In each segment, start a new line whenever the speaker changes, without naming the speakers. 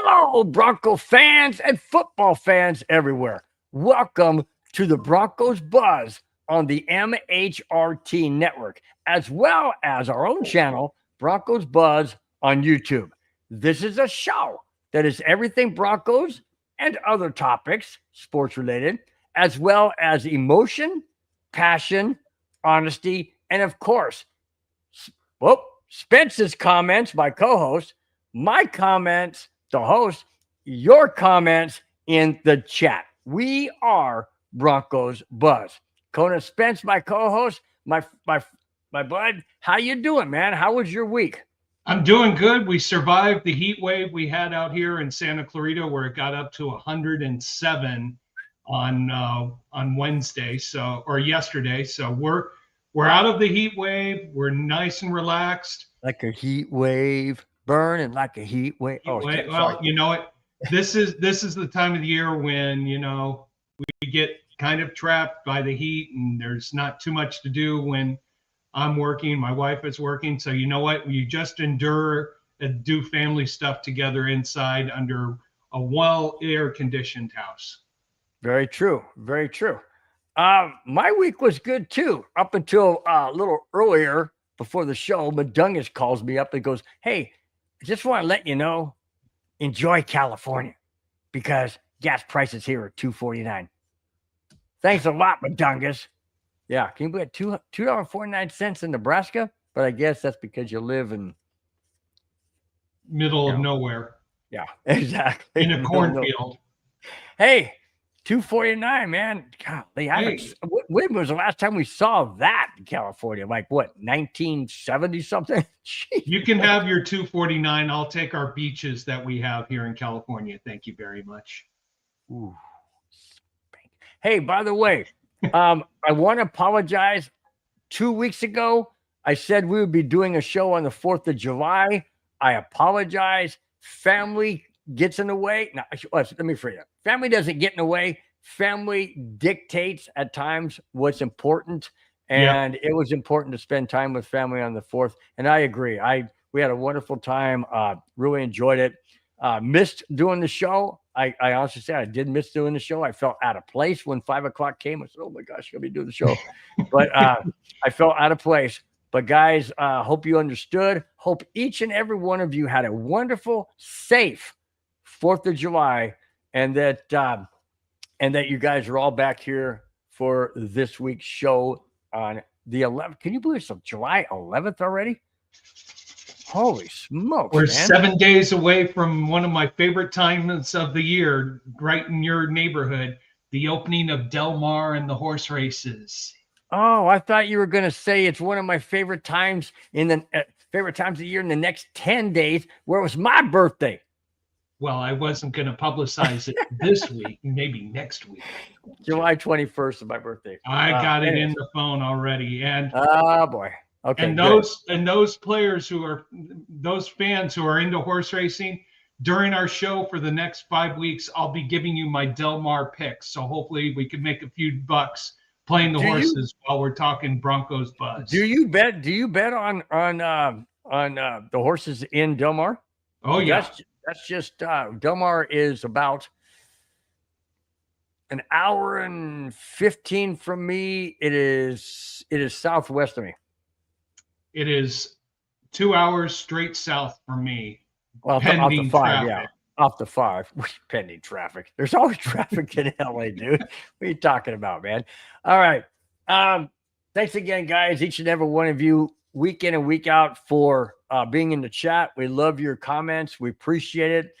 Hello, Bronco fans and football fans everywhere. Welcome to the Broncos Buzz on the MHRT network, as well as our own channel, Broncos Buzz on YouTube. This is a show that is everything Broncos and other topics, sports related, as well as emotion, passion, honesty, and of course, Spence's comments, my co-host, my comments, the host, your comments in the chat. We are Broncos Buzz. KONA Spence, my co-host, my bud. How you doing, man? How was your week?
I'm doing good. We survived the heat wave we had out here in Santa Clarita, where it got up to 107 on Wednesday, or yesterday. So we're out of the heat wave. We're nice and relaxed.
Like a heat wave, burning like a heat wave.
Well, you know what? This is the time of the year when, we get kind of trapped by the heat, and there's not too much to do when I'm working, my wife is working. So you know what? You just endure and do family stuff together inside under a well air conditioned house.
Very true. Very true. My week was good too, up until a little earlier before the show. Madungus calls me up and goes, "Hey, I just want to let you know, enjoy California because gas prices here are $2.49. Thanks a lot, Madungus. Yeah, can you believe $2.49 in Nebraska? But I guess that's because you live in
middle of nowhere.
Yeah, exactly.
In a cornfield.
Hey, $2.49, man. Golly, when was the last time we saw that in California? Like what, 1970 something?
You can have your $2.49. I'll take our beaches that we have here in California. Thank you very much.
Ooh. Hey, by the way, I want to apologize. 2 weeks ago, I said we would be doing a show on the 4th of July. I apologize. Family gets in the way. Now, let me phrase it. Family doesn't get in the way. Family dictates at times what's important. And It was important to spend time with family on the 4th. And I agree. We had a wonderful time. Really enjoyed it. Missed doing the show. I honestly say I did miss doing the show. I felt out of place when 5 o'clock came. I said, "Oh my gosh, I'm gonna be doing the show," but I felt out of place. But guys, hope you understood. Hope each and every one of you had a wonderful, safe 4th of July, and that you guys are all back here for this week's show on the 11th. Can you believe it's July 11th already? Holy smokes,
We're
man.
7 days away from one of my favorite times of the year, right in your neighborhood, the opening of Del Mar and the horse races.
Oh, I thought you were going to say it's one of my favorite times of the year in the next 10 days, where it was my birthday.
Well, I wasn't going to publicize it this week, maybe next week.
July 21st is my birthday.
I got it in the phone already. And
oh boy. Okay.
And those players those fans who are into horse racing, during our show for the next 5 weeks, I'll be giving you my Del Mar picks. So hopefully we can make a few bucks playing the horses while we're talking Broncos Buzz.
Do you bet on the horses in Del Mar?
Oh yeah.
That's just Del Mar is about an hour and 15 from me. It is southwest of me.
It is 2 hours straight south from me.
Well, off the 5, yeah. Off the 5, pending traffic. There's always traffic in LA, dude. What are you talking about, man? All right. Thanks again, guys, each and every one of you, week in and week out, for being in the chat. We love your comments. We appreciate it.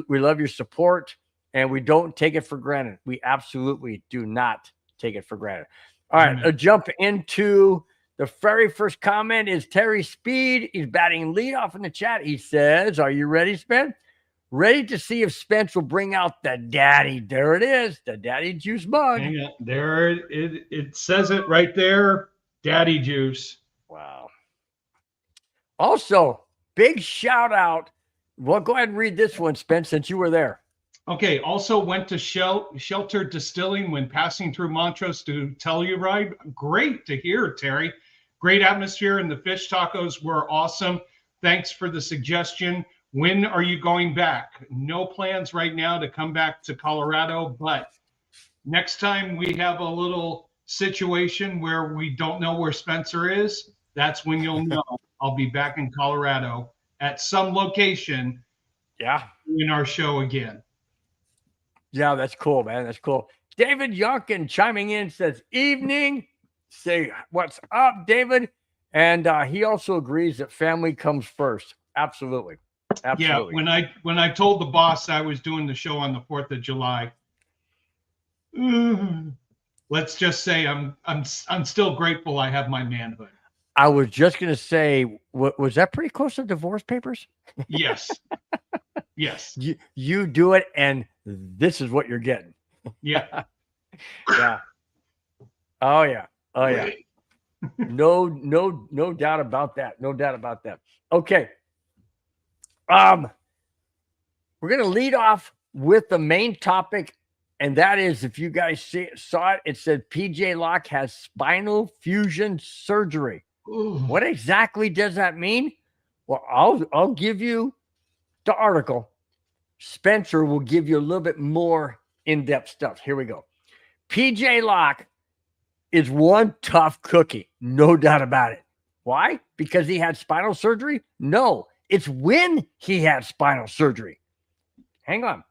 We love your support, and we don't take it for granted. We absolutely do not take it for granted. All right, I'll jump into the very first comment. Is Terry Speed. He's batting leadoff in the chat. He says, "Are you ready, Spence? Ready to see if Spence will bring out the daddy." There it is, the daddy juice mug.
There it says it right there, daddy juice.
Wow. Also, big shout out. Well, go ahead and read this one, Spence, since you were there.
Okay. Also went to Shelter Distilling when passing through Montrose to Telluride. Great to hear, Terry. Great atmosphere, and the fish tacos were awesome. Thanks for the suggestion. When are you going back? No plans right now to come back to Colorado, but next time we have a little situation where we don't know where Spencer is, that's when you'll know I'll be back in Colorado at some location.
Yeah.
In our show again.
Yeah, that's cool, man. That's cool. David Yonkin chiming in says, evening. Say, what's up, David? And he also agrees that family comes first. Absolutely. Absolutely.
Yeah, when I told the boss I was doing the show on the 4th of July, let's just say I'm still grateful I have my manhood.
I was just going to say, was that pretty close to divorce papers?
Yes. Yes.
You do it, and this is what you're getting.
Yeah.
Yeah. Oh, yeah. Oh, yeah. No doubt about that. No doubt about that. Okay. We're going to lead off with the main topic, and that is, if you guys saw it, it said PJ Locke has spinal fusion surgery. Ooh. What exactly does that mean? Well, I'll give you the article. Spencer will give you a little bit more in-depth stuff. Here we go. PJ Locke is one tough cookie, no doubt about it. Why? Because he had spinal surgery? No, it's when he had spinal surgery. Hang on.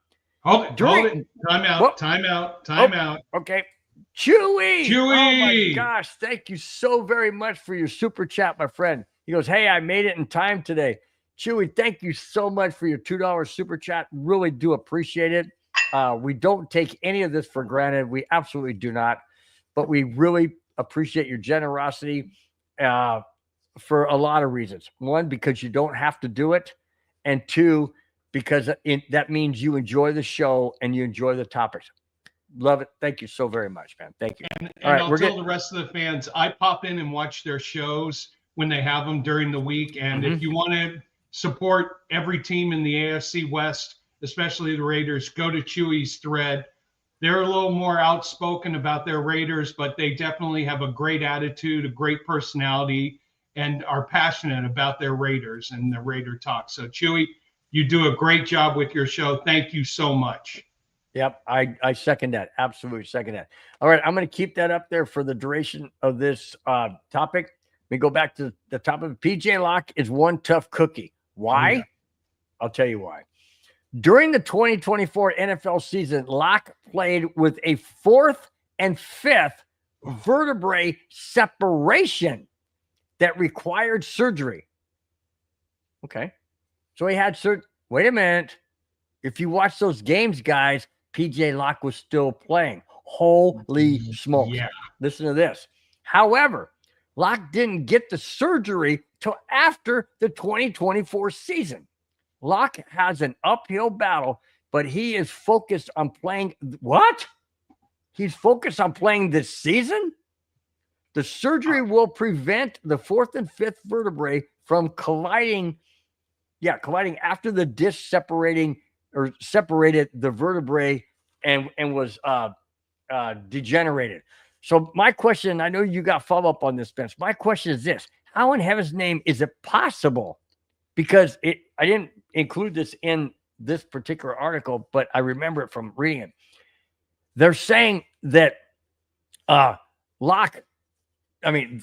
Hold it. Time out.
Okay. Chewy. Oh my gosh. Thank you so very much for your super chat, my friend. He goes, hey, I made it in time today. Chewy, thank you so much for your $2 super chat. Really do appreciate it. We don't take any of this for granted. We absolutely do not. But we really appreciate your generosity for a lot of reasons. One, because you don't have to do it. And two, because that means you enjoy the show and you enjoy the topics. Love it. Thank you so very much, man. Thank you.
And I'll tell the rest of the fans, I pop in and watch their shows when they have them during the week. And if you want to support every team in the AFC West, especially the Raiders, go to Chewy's thread. They're a little more outspoken about their Raiders, but they definitely have a great attitude, a great personality, and are passionate about their Raiders and the Raider talk. So Chewy, you do a great job with your show. Thank you so much.
Yep, I second that. Absolutely second that. All right, I'm going to keep that up there for the duration of this topic. We go back to the topic. PJ Locke is one tough cookie. Why? Yeah. I'll tell you why. During the 2024 NFL season, Locke played with a 4th and 5th vertebrae separation that required surgery. Okay. So he had surgery. Wait a minute. If you watch those games, guys, PJ Locke was still playing. Holy smokes. Yeah. Listen to this. However, Locke didn't get the surgery till after the 2024 season. Locke has an uphill battle, but he is focused on playing. What? He's focused on playing this season? The surgery will prevent the 4th and 5th vertebrae from colliding. Yeah, colliding after the disc separated the vertebrae and was degenerated. So my question, I know you got follow-up on this, Spence. My question is this. How in heaven's name is it possible? Because I didn't include this in this particular article, but I remember it from reading it. They're saying that Locke, I mean,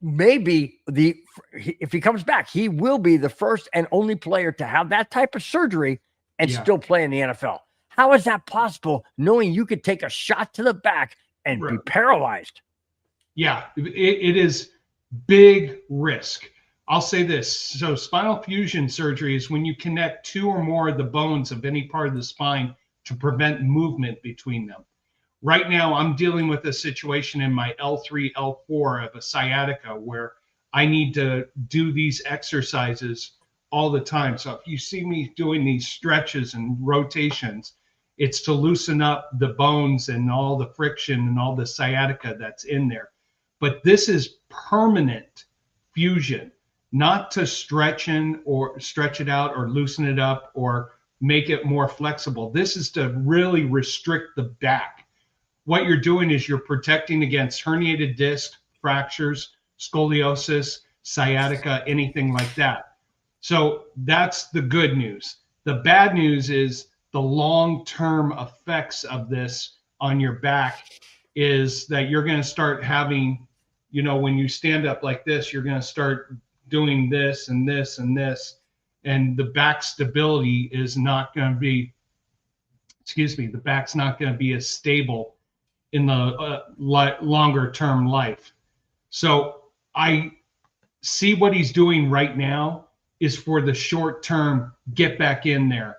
maybe if he comes back, he will be the first and only player to have that type of surgery and still play in the NFL. How is that possible, knowing you could take a shot to the back and be paralyzed?
Yeah, it is big risk. I'll say this. So spinal fusion surgery is when you connect 2 or more of the bones of any part of the spine to prevent movement between them. Right now, I'm dealing with a situation in my L3, L4 of a sciatica where I need to do these exercises all the time. So if you see me doing these stretches and rotations, it's to loosen up the bones and all the friction and all the sciatica that's in there. But this is permanent fusion, not to stretch it out or loosen it up or make it more flexible. This is to really restrict the back. What you're doing is you're protecting against herniated disc, fractures, scoliosis, sciatica, anything like that. So that's the good news. The bad news is the long-term effects of this on your back is that you're going to start having, when you stand up like this, you're going to start doing this and this and this, and the back stability is not going to be, the back's not going to be as stable in the longer term life. So I see what he's doing right now is for the short term, get back in there,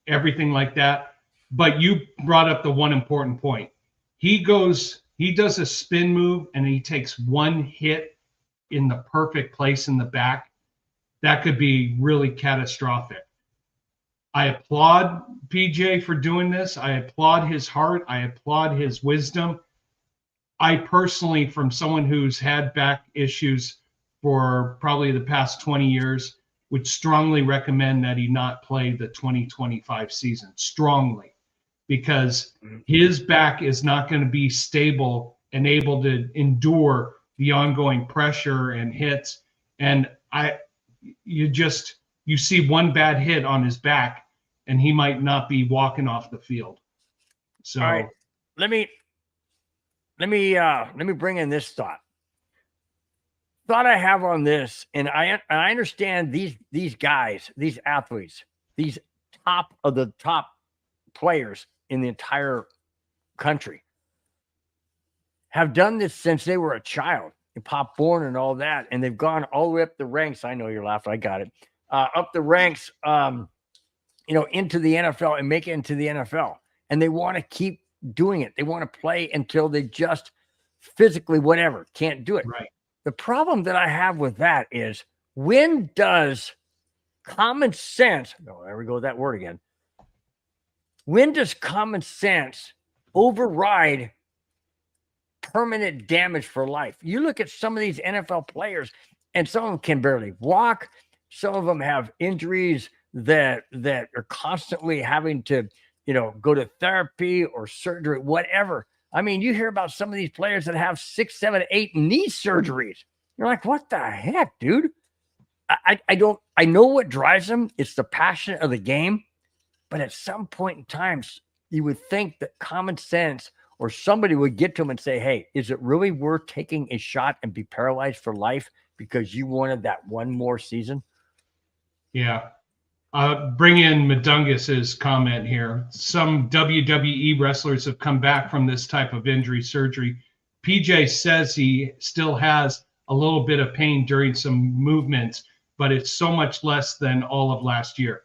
everything like that. But you brought up the one important point. He does a spin move and he takes one hit in the perfect place in the back. That could be really catastrophic. I applaud PJ for doing this. I applaud his heart. I applaud his wisdom. I personally, from someone who's had back issues for probably the past 20 years, would strongly recommend that he not play the 2025 season. Strongly. Because his back is not going to be stable and able to endure the ongoing pressure and hits. And you see one bad hit on his back and he might not be walking off the field. So
all right, let me bring in this thought I have on this. And I understand these guys, these athletes, these top of the top players in the entire country have done this since they were a child, pop born and all that, and they've gone all the way up the ranks. I know you're laughing. I got it. Up the ranks, into the NFL and make it into the NFL. And they want to keep doing it. They want to play until they just physically, whatever, can't do it.
Right.
The problem that I have with that is, when does common sense, there we go with that word again. When does common sense override permanent damage for life? You look at some of these NFL players, and some of them can barely walk. Some of them have injuries that are constantly having to, go to therapy or surgery, whatever. I mean, you hear about some of these players that have 6, 7, 8 knee surgeries. You're like, what the heck, dude? I know what drives them. It's the passion of the game. But at some point in time, you would think that common sense or somebody would get to him and say, hey, is it really worth taking a shot and be paralyzed for life because you wanted that one more season?
Yeah. Bring in Madungus's comment here. Some WWE wrestlers have come back from this type of injury surgery. PJ says he still has a little bit of pain during some movements, but it's so much less than all of last year.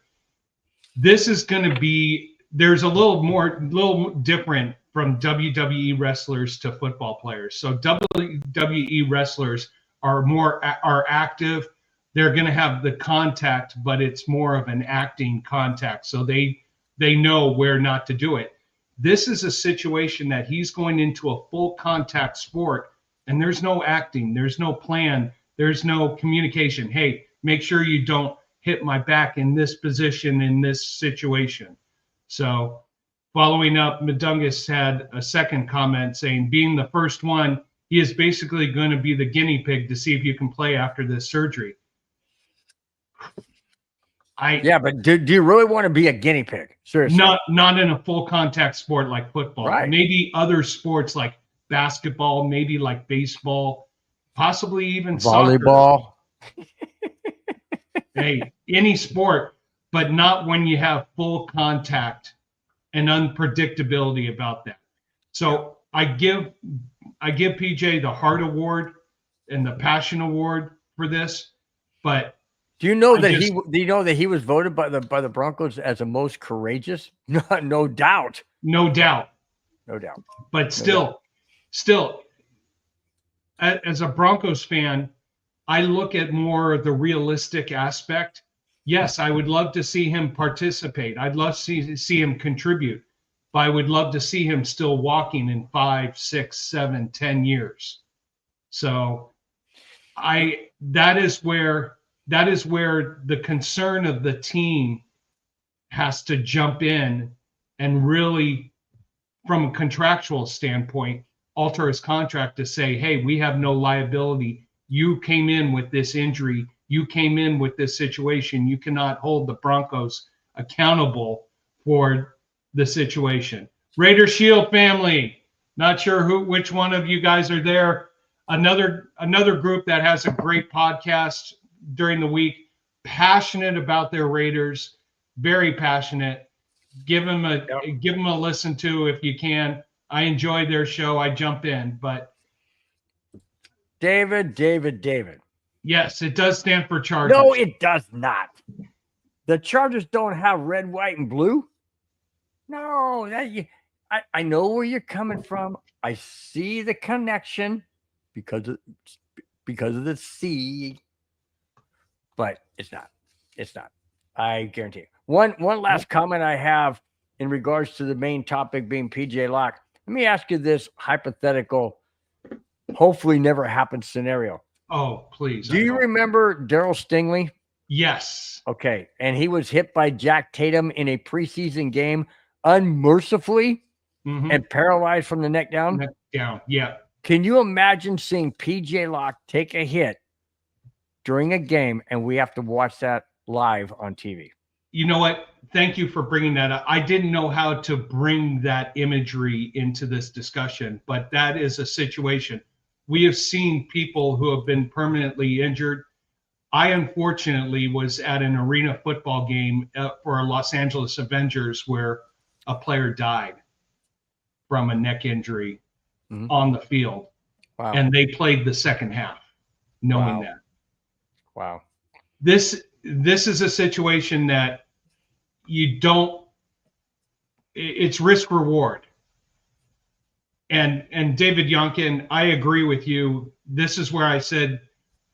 This is going to be, there's a little different from WWE wrestlers to football players. So WWE wrestlers are active. They're going to have the contact, but it's more of an acting contact. So they know where not to do it. This is a situation that he's going into a full contact sport, and there's no acting. There's no plan. There's no communication. Hey, make sure you don't hit my back in this position in this situation. So following up, Madungus had a second comment saying, being the first one, he is basically going to be the guinea pig to see if you can play after this surgery.
But do you really want to be a guinea pig? Seriously.
Not in a full contact sport like football.
Right.
Maybe other sports like basketball, maybe like baseball, possibly even
volleyball.
Soccer. Hey, any sport, but not when you have full contact and unpredictability about that. So I give PJ the heart award and the passion award for this, but
do you know that he was voted by the Broncos as the most courageous? No doubt.
No doubt. But still, as a Broncos fan, I look at more of the realistic aspect. Yes, I would love to see him participate. I'd love to see him contribute, but I would love to see him still walking in 5, 6, 7, 10 years. So that is where the concern of the team has to jump in and really, from a contractual standpoint, alter his contract to say, hey, we have no liability. You came in with this injury. You came in with this situation. You cannot hold the Broncos accountable for the situation. Raider Shield family, not sure which one of you guys are there. Another group that has a great podcast during the week, passionate about their Raiders, very passionate. Give them a listen to if you can. I enjoy their show. I jump in, but
David.
yes, it does stand for Chargers.
No, it does not. The Chargers don't have red, white, and blue. No, I know where you're coming from. I see the connection because of the C, but it's not. It's not. I guarantee you. One last comment I have in regards to the main topic being PJ Locke. Let me ask you this hypothetical, hopefully never happen scenario.
Oh, please.
Do you remember Darryl Stingley?
Yes.
Okay. And he was hit by Jack Tatum in a preseason game unmercifully and paralyzed from the neck down?
Neck down, yeah.
Can you imagine seeing PJ Locke take a hit during a game and we have to watch that live on TV?
You know what? Thank you for bringing that up. I didn't know how to bring that imagery into this discussion, but that is a situation. We have seen people who have been permanently injured. I unfortunately was at an arena football game for a Los Angeles Avengers where a player died from a neck injury on the field.
Wow.
And they played the second half knowing that.
Wow.
This is a situation that you don't, it's risk reward. And David Yonkin, I agree with you. This is where I said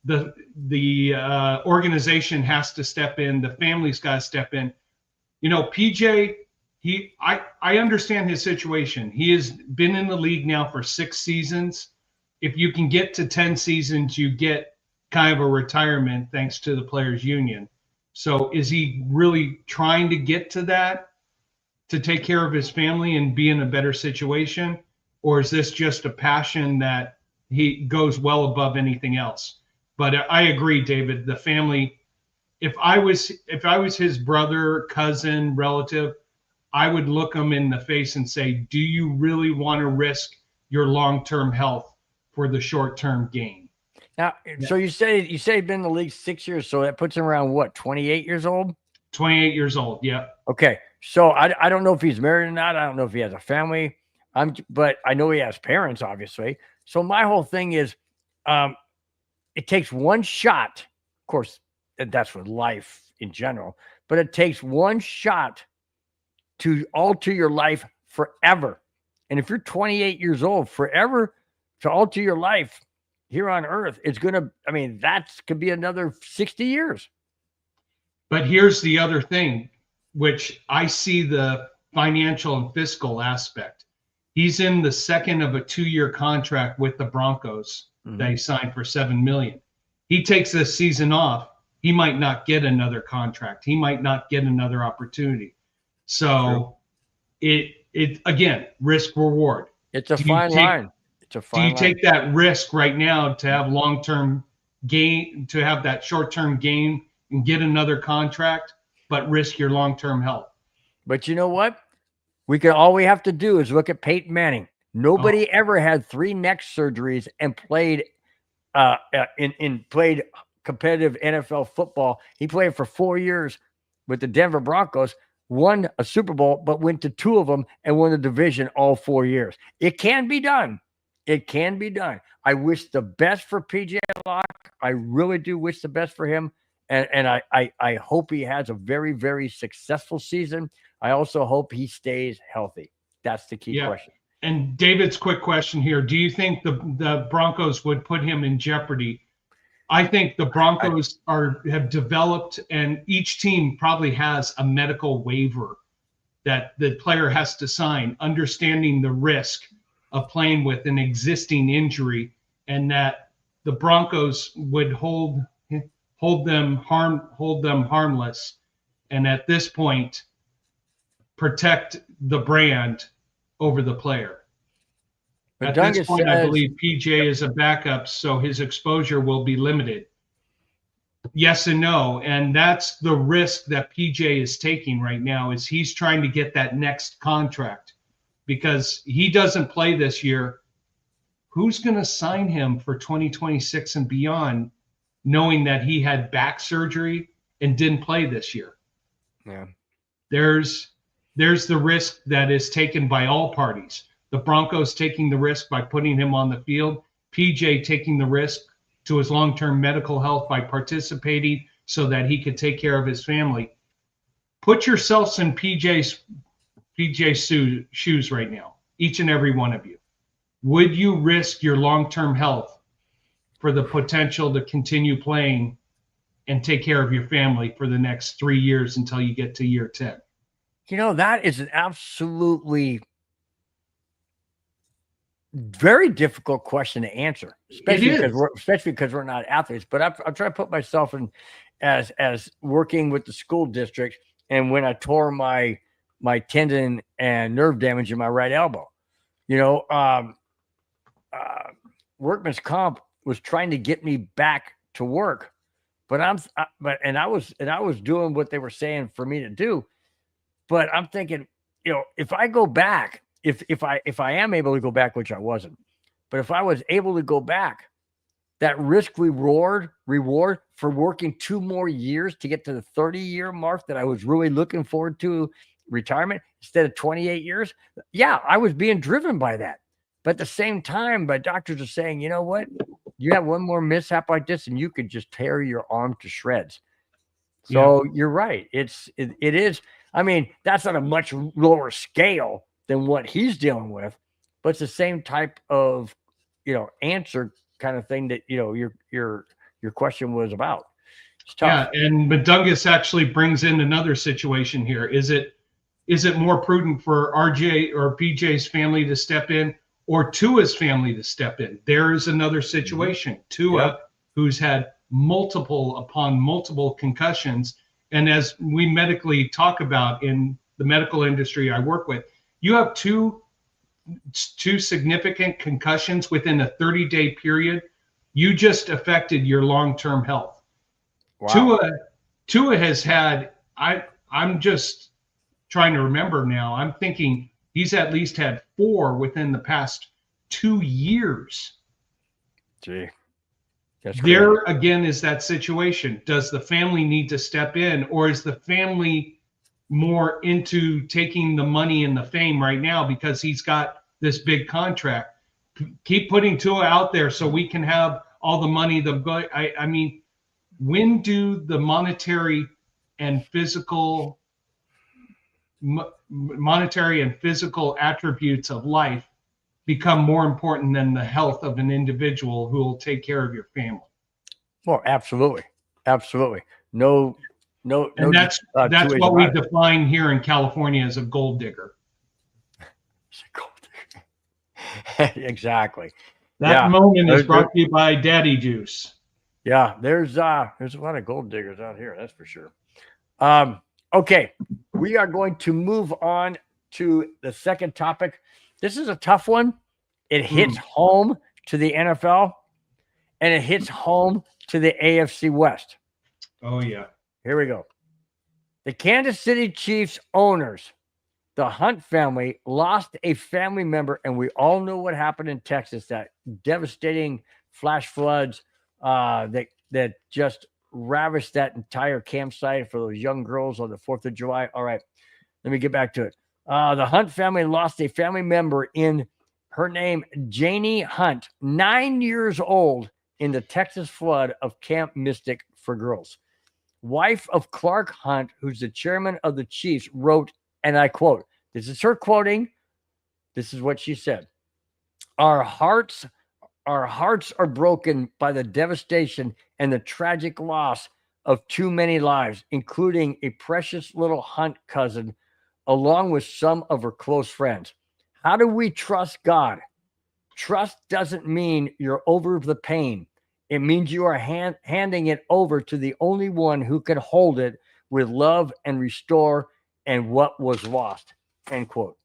the organization has to step in. The family's got to step in. You know, PJ, I understand his situation. He has been in the league now for 6 seasons. If you can get to 10 seasons, you get kind of a retirement thanks to the players union. So is he really trying to get to that to take care of his family and be in a better situation? Or is this just a passion that he goes well above anything else? But I agree, David, the family, if I was his brother, cousin, relative, I would look him in the face and say, do you really want to risk your long-term health for the short-term gain?
Now, so you say he's been in the league 6 years, so that puts him around what, 28 years old?
28 years old, yeah.
Okay, so I don't know if he's married or not. I don't know if he has a family. But I know he has parents, obviously. So my whole thing is, it takes one shot. Of course, that's with life in general. But it takes one shot to alter your life forever. And if you're 28 years old, forever to alter your life here on Earth, it's going to, I mean, that could be another 60 years.
But here's the other thing, which I see the financial and fiscal aspect. He's in the second of a 2-year contract with the Broncos that he signed for $7 million. He takes this season off. He might not get another contract. He might not get another opportunity. So it again, risk reward.
It's a fine line. It's a fine line.
Do you take that risk right now to have long-term gain, to have that short-term gain and get another contract, but risk your long-term health?
But you know what? All we have to do is look at Peyton Manning. Nobody ever had 3 neck surgeries and played played competitive NFL football. He played for 4 years with the Denver Broncos, won a Super Bowl, but went to 2 of them and won the division all 4 years. It can be done. It can be done. I wish the best for PJ Locke. I really do wish the best for him. And I hope he has a very, very successful season. I also hope he stays healthy. That's the key question.
And David's quick question here. Do you think the Broncos would put him in jeopardy? I think the Broncos have developed, and each team probably has a medical waiver that the player has to sign, understanding the risk of playing with an existing injury, and that the Broncos would hold them harmless, and at this point protect the brand over the player. At this point, I believe PJ is a backup, so his exposure will be limited. yes and no. And that's the risk that PJ is taking right now, is he's trying to get that next contract, because he doesn't play this year. Who's going to sign him for 2026 and beyond, knowing that he had back surgery and didn't play this year?
Yeah.
There's the risk that is taken by all parties. The Broncos taking the risk by putting him on the field, PJ taking the risk to his long-term medical health by participating so that he could take care of his family. Put yourselves in PJ's shoes right now, each and every one of you. Would you risk your long-term health for the potential to continue playing and take care of your family for the next 3 years until you get to year 10?
You know, that is an absolutely very difficult question to answer, especially because we're not athletes. But I'm trying to put myself in as working with the school district, and when I tore my tendon and nerve damage in my right elbow, you know, workman's comp was trying to get me back to work, but I was doing what they were saying for me to do. But I'm thinking, you know, if I go back, if I am able to go back, which I wasn't, but if I was able to go back, that risk reward for working 2 more years to get to the 30-year mark that I was really looking forward to retirement instead of 28 years. Yeah, I was being driven by that. But at the same time, my doctors are saying, you know what? You have one more mishap like this and you could just tear your arm to shreds. So You're right. It is. I mean, that's on a much lower scale than what he's dealing with, but it's the same type of, you know, answer kind of thing that, you know, your question was about. It's tough.
Yeah, and Madungus actually brings in another situation here. Is it more prudent for RJ or PJ's family to step in, or Tua's family to step in? There is another situation. Tua, who's had multiple upon multiple concussions, and as we medically talk about in the medical industry I work with, you have two significant concussions within a 30-day period. You just affected your long-term health. Wow. Tua has had, I'm just trying to remember now. I'm thinking he's at least had 4 within the past 2 years.
Gee.
There again is that situation. Does the family need to step in, or is the family more into taking the money and the fame right now because he's got this big contract? Keep putting Tua out there so we can have all the money. I mean, when do the monetary and physical attributes of life become more important than the health of an individual who will take care of your family?
Well, absolutely. No.
And that's what we define here in California as a gold digger.
Exactly.
That moment is brought to you by Daddy Juice.
Yeah, there's a lot of gold diggers out here, that's for sure. Okay, we are going to move on to the second topic. This is a tough one. It hits home to the NFL, and it hits home to the AFC West.
Oh, yeah.
Here we go. The Kansas City Chiefs owners, the Hunt family, lost a family member, and we all know what happened in Texas, that devastating flash floods that just ravished that entire campsite for those young girls on the 4th of July. All right, let me get back to it. The Hunt family lost a family member in her name, Janie Hunt, 9 years old, in the Texas flood of Camp Mystic for girls. Wife of Clark Hunt, who's the chairman of the Chiefs, wrote, and I quote, this is her quoting, this is what she said: Our hearts are broken by the devastation and the tragic loss of too many lives, including a precious little Hunt cousin, along with some of her close friends. How do we trust God? Trust doesn't mean you're over the pain. It means you are handing it over to the only one who can hold it with love and restore and what was lost. End quote.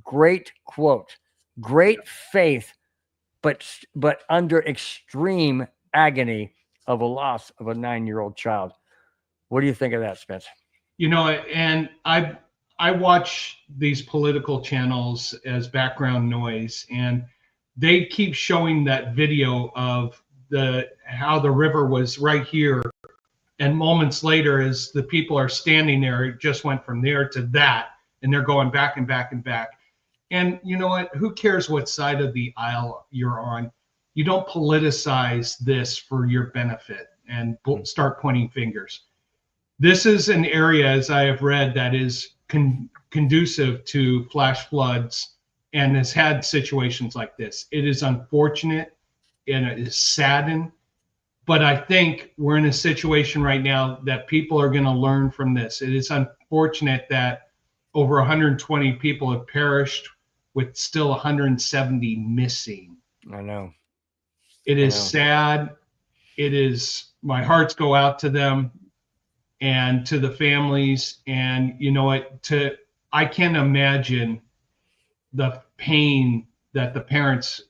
Great quote. Great faith, but under extreme agony of a loss of a 9-year-old child. What do you think of that, Spence?
You know, and I watch these political channels as background noise, and they keep showing that video of how the river was right here, and moments later, as the people are standing there, it just went from there to that, and they're going back and back and back. And you know what? Who cares what side of the aisle you're on? You don't politicize this for your benefit and start pointing fingers. This is an area, as I have read, that is conducive to flash floods and has had situations like this. It is unfortunate and it is saddened, but I think we're in a situation right now that people are going to learn from this. It is unfortunate that over 120 people have perished, with still 170 missing.
I know.
It is sad. It is, my hearts go out to them and to the families. And you know what, I can't imagine the pain that the parents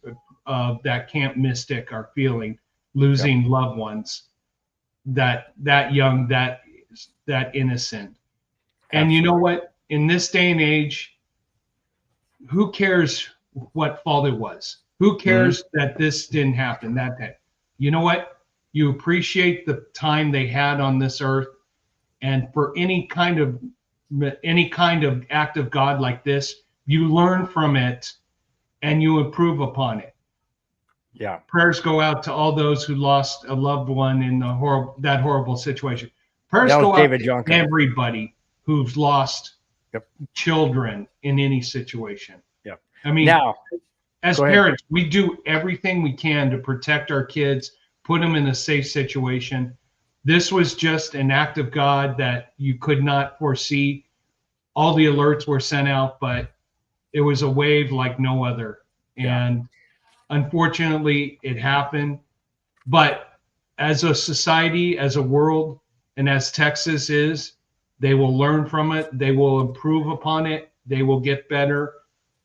of that Camp Mystic are feeling, losing loved ones that young, that innocent. And you know what, in this day and age, who cares what fault it was? Who cares that this didn't happen that day? You know what? You appreciate the time they had on this earth, and for any kind of act of God like this, you learn from it and you improve upon it.
Yeah.
Prayers go out to all those who lost a loved one in that horrible situation. Prayers go out to everybody who's lost children in any situation.
Yep.
I mean,
now,
as parents, we do everything we can to protect our kids, put them in a safe situation. This was just an act of God that you could not foresee. All the alerts were sent out, but it was a wave like no other. And unfortunately, it happened. But as a society, as a world, and as Texas is, they will learn from it. They will improve upon it. They will get better.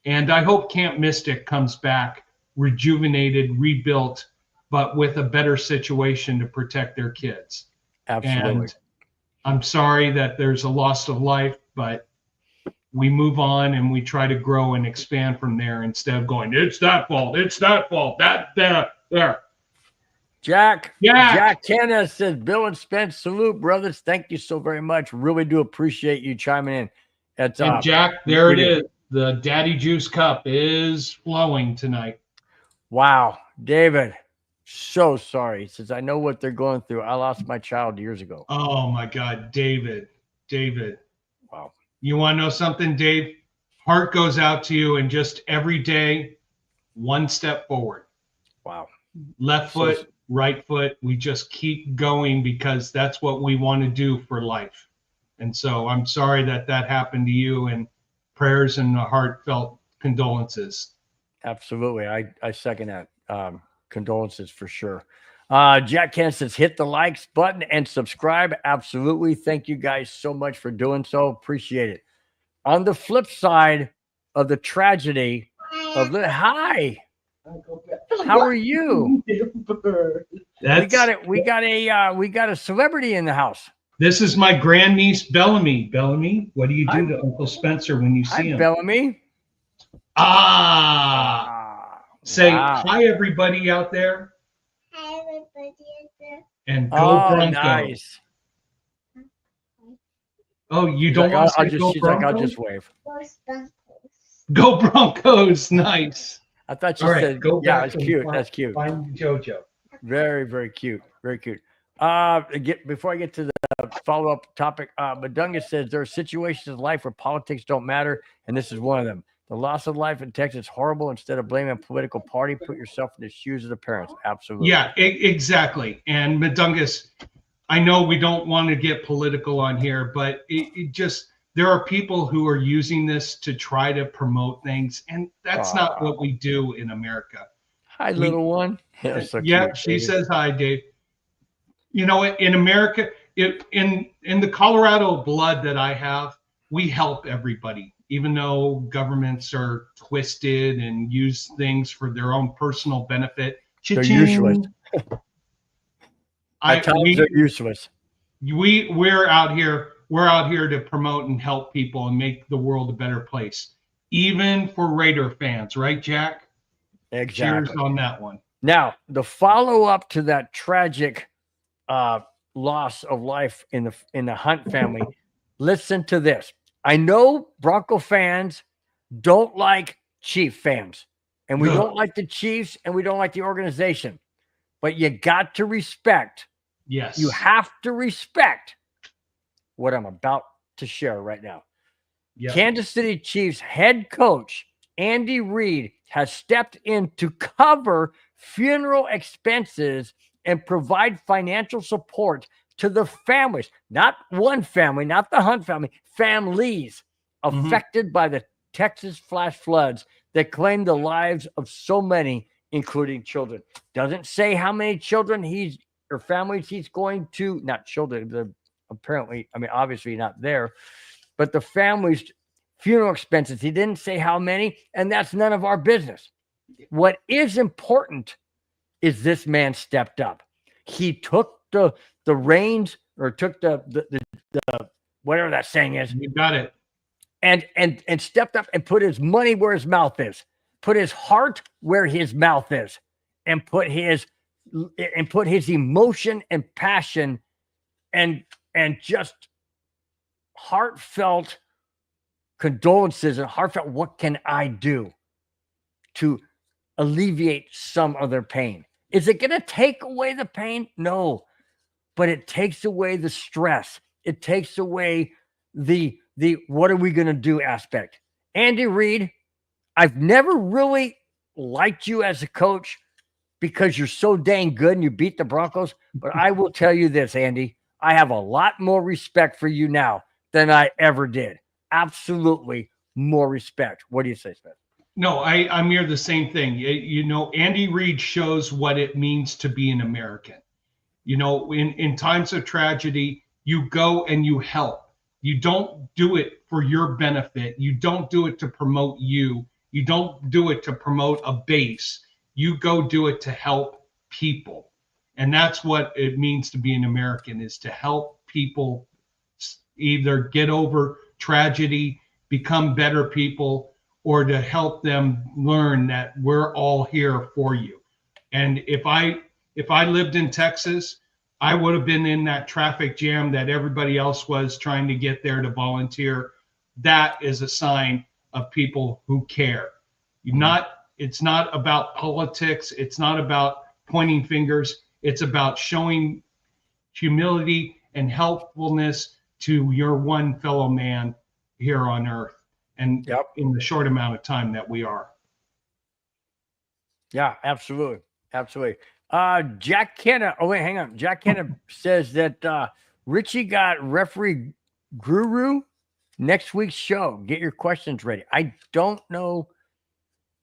And I hope Camp Mystic comes back rejuvenated, rebuilt, but with a better situation to protect their kids.
Absolutely.
And I'm sorry that there's a loss of life, but we move on and we try to grow and expand from there instead of going, it's that fault, that, there.
Jack KONA says, Bill and Spence, salute, brothers. Thank you so very much. Really do appreciate you chiming in.
And Jack, there it is. The Daddy Juice Cup is flowing tonight.
Wow. David, so sorry. He says, I know what they're going through. I lost my child years ago.
Oh, my God. David.
Wow.
You want to know something, Dave? Heart goes out to you, and just every day, one step forward.
Wow.
Left foot, right foot. We just keep going because that's what we want to do for life. And so I'm sorry that happened to you, and prayers and heartfelt condolences.
Absolutely. I second that. Condolences for sure. Jack KONA says, hit the likes button and subscribe. Absolutely. Thank you guys so much for doing so. Appreciate it. On the flip side of the tragedy of the how are you? We got a celebrity in the house.
This is my grandniece Bellamy. Bellamy, what do you do to Uncle Spencer when you see him?
Bellamy.
Say hi, everybody out there.
Hi, everybody out there.
And go Broncos.
Nice.
Oh, you don't want to say go Broncos?
I'll just wave.
Go Broncos. Nice.
I thought you said,
go
that's cute. That's cute.
Find JoJo.
Very, very cute. Very cute. Before I get to the follow-up topic, Madunga says there are situations in life where politics don't matter, and this is one of them. The loss of life in Texas is horrible. Instead of blaming a political party, put yourself in the shoes of the parents. Absolutely.
Yeah, exactly. And Madungus, I know we don't want to get political on here, but it just, there are people who are using this to try to promote things, and that's not what we do in America.
Hi, little one.
Yeah, she says hi, Dave. You know, in America, in the Colorado blood that I have, we help everybody, even though governments are twisted and use things for their own personal benefit.
They're useless. Titans are useless.
We're out here. We're out here to promote and help people and make the world a better place, even for Raider fans, right, Jack?
Exactly.
Cheers on that one.
Now, the follow-up to that tragic loss of life in the Hunt family. Listen to this. I know Bronco fans don't like Chief fans, and we don't like the Chiefs, and we don't like the organization, but you got to respect.
Yes.
You have to respect what I'm about to share right now.
Yep.
Kansas City Chiefs head coach Andy Reid has stepped in to cover funeral expenses and provide financial support to the families, not one family, not the Hunt family, families affected by the Texas flash floods that claimed the lives of so many, including children. Doesn't say how many children or families he's going to, not children, they're apparently, I mean, obviously not there, but the families' funeral expenses. He didn't say how many, and that's none of our business. What is important is this man stepped up. He took the reins, or took the whatever that saying is.
You got it.
And stepped up and put his money where his mouth is, put his heart where his mouth is, and put his emotion and passion and just heartfelt condolences and heartfelt, what can I do to alleviate some of their pain? Is it going to take away the pain? No, but it takes away the stress. It takes away the what are we going to do aspect. Andy Reid, I've never really liked you as a coach because you're so dang good and you beat the Broncos. But I will tell you this, Andy, I have a lot more respect for you now than I ever did. Absolutely more respect. What do you say, Spence?
No, I'm here the same thing. You know, Andy Reid shows what it means to be an American. You know, in times of tragedy, you go and you help. You don't do it for your benefit. You don't do it to promote you. You don't do it to promote a base. You go do it to help people. And that's what it means to be an American, is to help people either get over tragedy, become better people, or to help them learn that we're all here for you. And if I lived in Texas, I would have been in that traffic jam that everybody else was trying to get there to volunteer. That is a sign of people who care. It's not about politics. It's not about pointing fingers. It's about showing humility and helpfulness to your one fellow man here on earth, and in the short amount of time that we are.
Yeah, absolutely. Absolutely. Jack Kenna. Oh, wait, hang on. Jack Kenna says that Richie got referee guru next week's show. Get your questions ready. I don't know.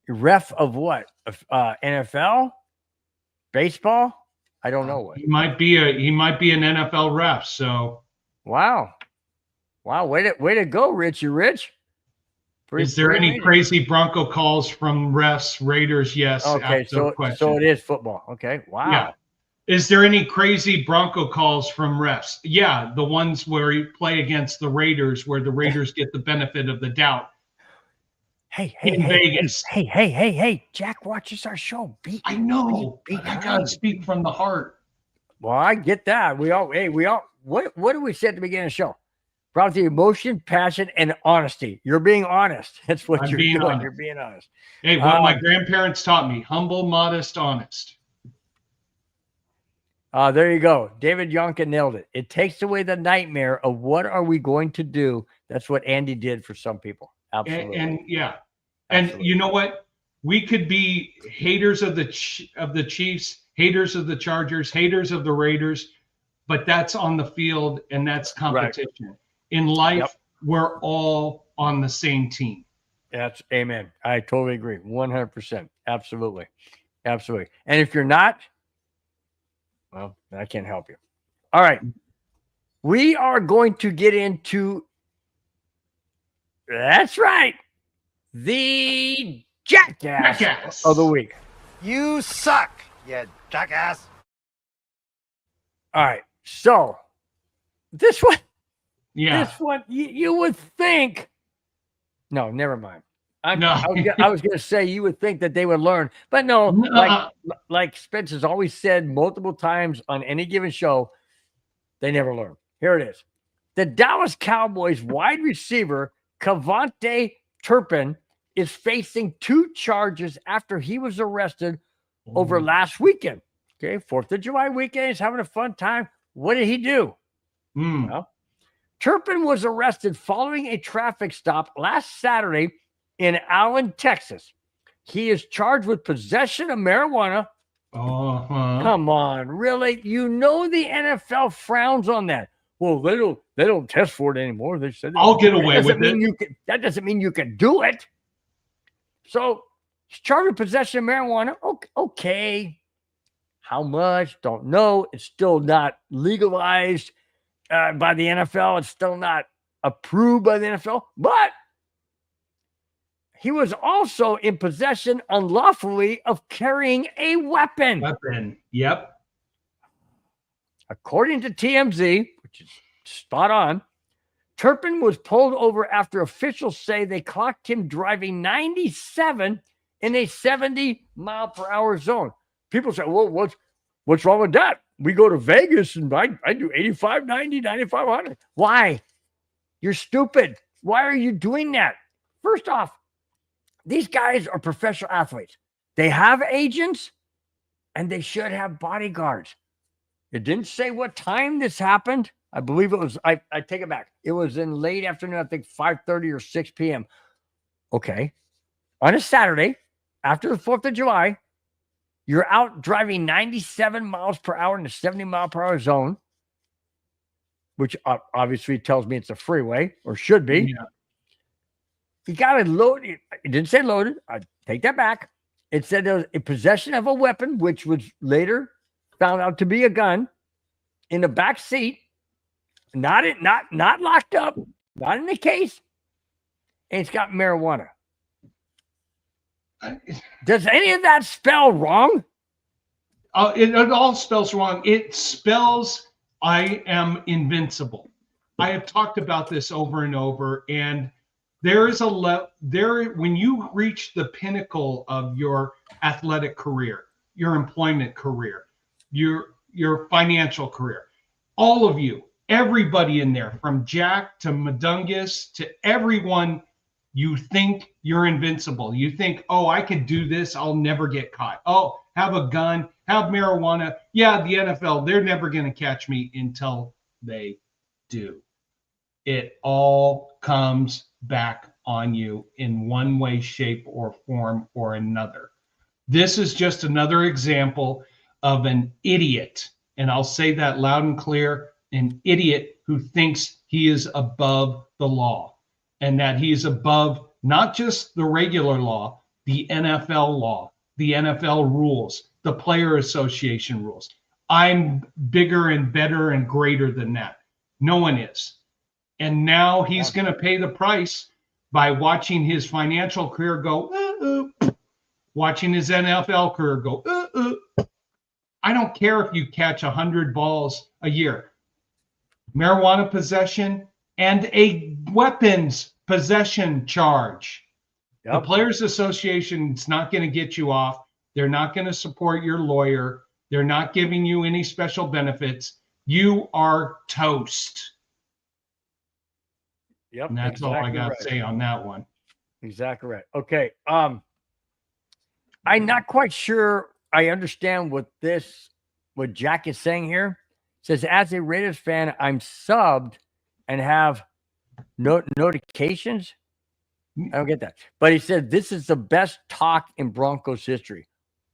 Ref of what? NFL? Baseball? I don't know what.
He might be an NFL ref. So
wow. Way to go, Richie Rich.
Is there any crazy Bronco calls from refs, Raiders? Yes.
Okay, so it is football. Okay, wow.
Yeah. Is there any crazy Bronco calls from refs? Yeah, the ones where you play against the Raiders, where the Raiders get the benefit of the doubt.
Hey,
Vegas.
Hey, Jack watches our show.
I know. I gotta speak from the heart.
Well, I get that. We all. What do we say at the beginning of the show? Brought the emotion, passion, and honesty. You're being honest. That's what you're doing. Honest. You're being honest.
Hey, what my grandparents taught me: humble, modest, honest.
There you go. David Yonka nailed it. It takes away the nightmare of what are we going to do. That's what Andy did for some people. Absolutely.
And you know what? We could be haters of the Chiefs, haters of the Chargers, haters of the Raiders, but that's on the field and that's competition. Right. In life, we're all on the same team.
That's amen. I totally agree. 100%. Absolutely. And if you're not, well, I can't help you. All right. We are going to get into, that's right, the jackass of the week.
You suck, you jackass.
All right. So this one,
Yeah.
this one, you would think. No, never mind.
No.
I was gonna say you would think that they would learn, but no. Like Spence has always said multiple times on any given show, they never learn. Here it is. The Dallas Cowboys wide receiver Cavante Turpin is facing 2 charges after he was arrested over last weekend. Okay, 4th of July weekend. He's having a fun time. What did he do? Well, Turpin was arrested following a traffic stop last Saturday in Allen, Texas. He is charged with possession of marijuana. Come on, really? You know the NFL frowns on that. Well, they don't test for it anymore. They said
I'll get away with it.
That doesn't mean you can do it. So he's charged with possession of marijuana. Okay. How much? Don't know. It's still not legalized by the NFL. It's still not approved by the NFL. But he was also in possession unlawfully of carrying a weapon.
Yep.
According to TMZ, which is spot on, Turpin was pulled over after officials say they clocked him driving 97 in a 70-mile-per-hour zone. People say, well, what's wrong with that? We go to Vegas and I do 85, 90, 95, 100. Why? You're stupid. Why are you doing that? First off, these guys are professional athletes. They have agents and they should have bodyguards. It didn't say what time this happened. I believe it was, I take it back. It was in late afternoon, I think 5:30 or 6 p.m. Okay. On a Saturday, after the 4th of July, you're out driving 97 miles per hour in a 70-mile-per-hour zone, which obviously tells me it's a freeway, or should be.
Yeah.
You got it loaded. It didn't say loaded. I take that back. It said there was a possession of a weapon, which was later found out to be a gun, in the back seat, not locked up, not in the case, and it's got marijuana. Does any of that spell wrong?
It all spells wrong. It spells I am invincible. I have talked about this over and over, and there is when you reach the pinnacle of your athletic career, your employment career, your financial career, all of you, everybody in there, from Jack to Madungus to everyone, you think you're invincible. You think, oh, I could do this. I'll never get caught. Oh, have a gun, have marijuana. Yeah, the NFL, they're never going to catch me until they do. It all comes back on you in one way, shape, or form or another. This is just another example of an idiot, and I'll say that loud and clear, an idiot who thinks he is above the law, and that he's above not just the regular law, the NFL law, the NFL rules, the player association rules. I'm bigger and better and greater than that. No one is. And now he's going to pay the price by watching his financial career go, watching his NFL career go, I don't care if you catch 100 balls a year. Marijuana possession and a weapons possession charge. Yep. The Players Association is not going to get you off. They're not going to support your lawyer. They're not giving you any special benefits. You are toast.
Yep.
And that's exactly all I got to say on that one.
Exactly right. Okay. I'm not quite sure I understand what Jack is saying here. It says, as a Raiders fan, I'm subbed and have notifications. I don't get that. But he said, this is the best talk in Broncos history.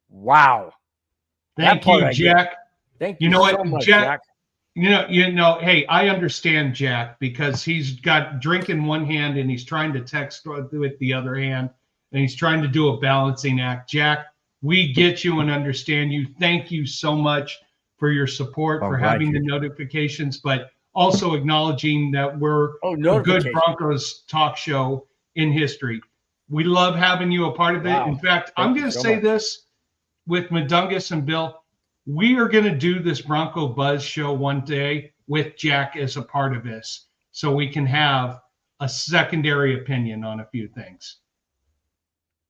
Wow.
Thank you, Jack.
Thank you so much, Jack.
You know, hey, I understand Jack, because he's got drink in one hand and he's trying to text with the other hand, and he's trying to do a balancing act. Jack, we get you and understand you. Thank you so much for your support, for having the notifications, but also acknowledging that we're a good Broncos talk show in history. We love having you a part of it. In fact, I'm going to say this with Madungus and Bill. We are going to do this Bronco Buzz show one day with Jack as a part of this, so we can have a secondary opinion on a few things.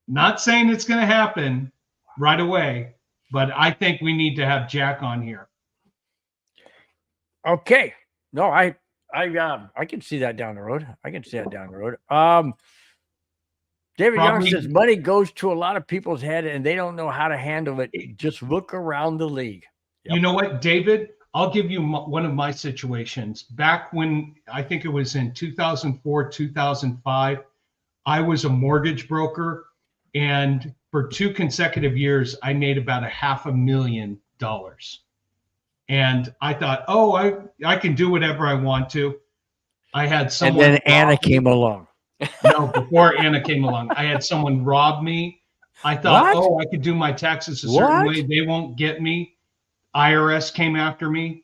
Not saying it's going to happen right away, but I think we need to have Jack on here.
Okay. No, I can see that down the road. I can see that down the road. David Young
Probably-
says money goes to a lot of people's head and they don't know how to handle it. Just look around the league. Yep.
You know what, David? I'll give you one of my situations. Back when I think it was in 2004, 2005, I was a mortgage broker, and for 2 consecutive years, I made about $500,000. And I thought, oh, I can do whatever I want to. I had someone.
And then Anna
rob me.
came along.
No, before Anna came along, I had someone rob me. I thought,
What?
oh, I could do my taxes a certain
What?
way. They won't get me. IRS came after me.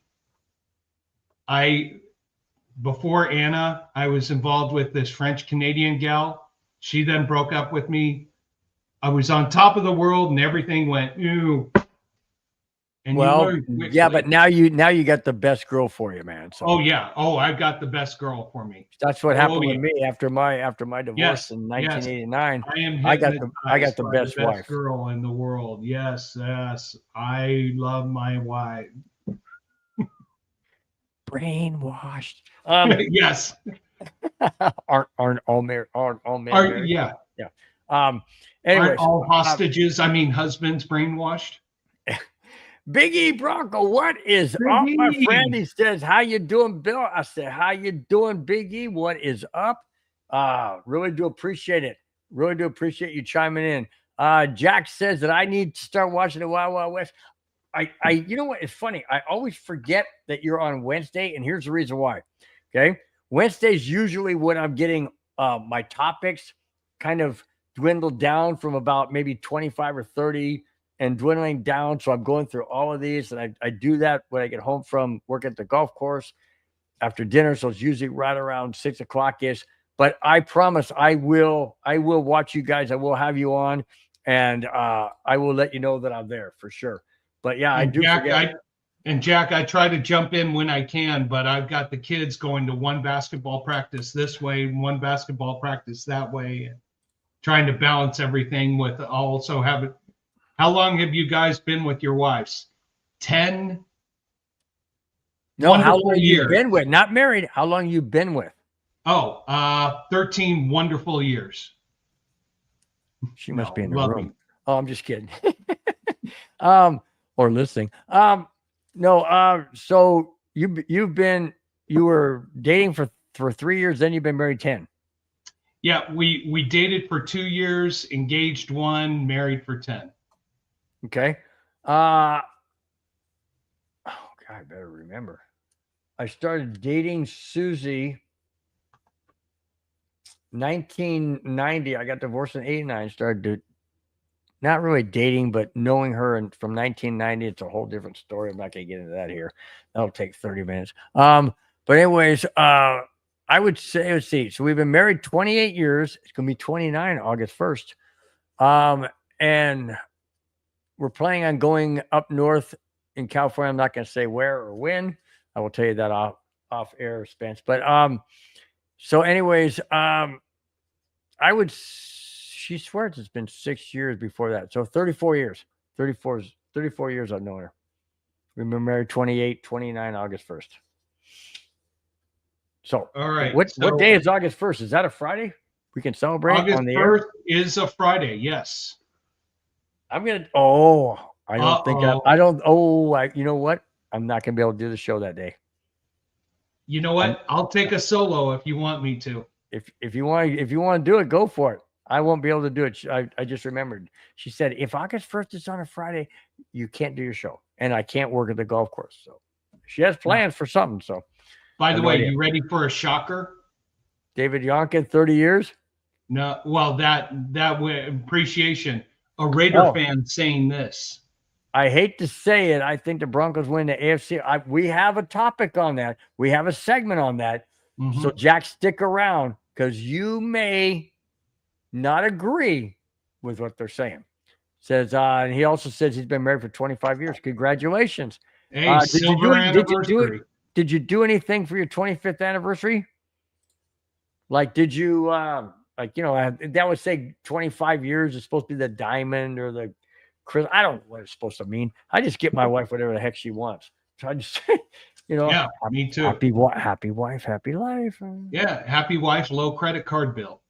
Before Anna, I was involved with this French Canadian gal. She then broke up with me. I was on top of the world and everything went, ew. And
Well,
you learn
yeah,
quickly.
but now you got the best girl for you, man. So
Oh yeah. Oh, I've got the best girl for me.
that's what happened
yeah.
with me after my divorce
Yes,
in
yes.
1989.
I
got the
by
best wife.
girl in the world. Yes, yes. I love my wife.
Brainwashed.
Yes.
Aren't all men married?
Yeah.
Anyways,
Aren't all hostages, I mean husbands, brainwashed?
Big E Bronco, what is
Big
up, my
E.
friend? He says, how you doing, Bill? I said, how you doing, Big E? What is up? Really do appreciate it. Really do appreciate you chiming in. Jack says that I need to start watching the Wild Wild West. You know what? It's funny. I always forget that you're on Wednesday, and here's the reason why. Okay. Wednesday's usually when I'm getting my topics kind of dwindled down from about maybe 25 or 30 and dwindling down. So I'm going through all of these, and I do that when I get home from work at the golf course after dinner. So it's usually right around 6 o'clock ish. But I promise I will watch you guys. I will have you on, and I will let you know that I'm there for sure. But yeah, I do forget.
Jack, I try to jump in when I can, but I've got the kids going to one basketball practice this way, one basketball practice that way, and trying to balance everything with also have it. How long have you guys been with your wives? 10?
No, how long
years.
you been with? Not married. How long you been with?
Oh, 13 wonderful years.
She must be in the
love
room.
me.
Oh, I'm just kidding. Or listening. No. So you were dating for 3 years, then you've been married 10.
Yeah, we dated for 2 years, engaged 1, married for 10.
Okay. Oh God, I better remember. I started dating Susie 1990. I got divorced in 89. Started not really dating, but knowing her, and from 1990, it's a whole different story. I'm not gonna get into that here. That'll take 30 minutes. But anyways, I would say, let's see. So we've been married 28 years. It's gonna be 29 August 1st. And we're planning on going up north in California. I'm not gonna say where or when. I will tell you that off air, Spence. But so anyways, she swears it's been 6 years before that. So 34 years. 34 years I've known her. We've been married 28, 29 August 1st. So
All right.
What
so
day is August 1st? Is that a Friday? We can celebrate
August
on the air.
1st is a Friday, yes.
I'm gonna you know what? I'm not gonna be able to do the show that day.
You know what? I'll take a solo if you want me to.
If you want to do it, go for it. I won't be able to do it. I just remembered. She said, if August 1st is on a Friday, you can't do your show. And I can't work at the golf course. So she has plans for something. So
By the way, you ready for a shocker?
David Yonkin, 30 years?
No, well, that way appreciation. A Raider fan saying this.
I hate to say it. I think the Broncos win the AFC. We have a topic on that. We have a segment on that.
Mhm.
So Jack, stick around, because you may not agree with what they're saying. Says, and he also says he's been married for 25 years. Congratulations.
Hey, silver anniversary.
Did you do anything for your 25th anniversary? Like, did you, like, you know, that would say 25 years is supposed to be the diamond or the Chris. I don't know what it's supposed to mean. I just get my wife whatever the heck she wants. So I just, you know,
Yeah, me too.
Happy wife, happy life.
Yeah, happy wife, low credit card bill.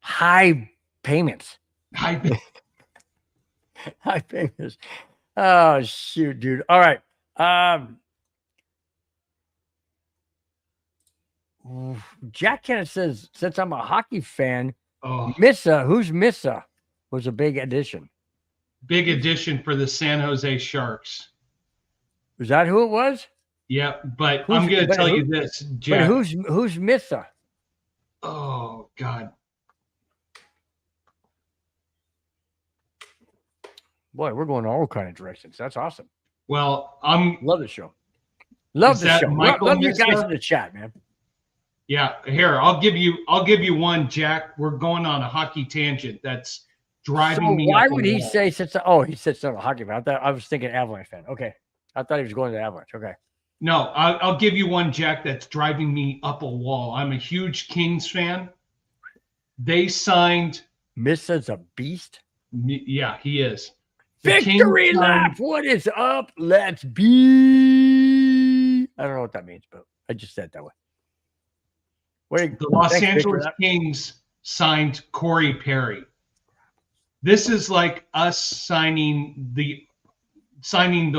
High payments.
High
payments. Oh, shoot, dude. All right. Jack Kenneth says, since I'm a hockey fan, Missa, who's Missa, was a big addition.
Big addition for the San Jose Sharks.
Was that who it was?
Yeah, but I'm going to tell you this, Jack.
But who's Missa?
Oh, God.
Boy, we're going all kind of directions. That's awesome.
Well,
love the show. Love the show. Love you guys in the chat, man.
Yeah, here, I'll give you one, Jack. We're going on a hockey tangent. That's driving me.
Why would he say since? Oh, he said something hockey fan. I was thinking Avalanche fan. Okay, I thought he was going to the Avalanche. Okay.
No, I'll give you one, Jack. That's driving me up a wall. I'm a huge Kings fan. They signed.
Missa's a beast.
Yeah, he is.
Victory lap. What is up? Let's be. I don't know what that means, but I just said it that way.
The Los Angeles Kings signed Corey Perry. This is like us signing the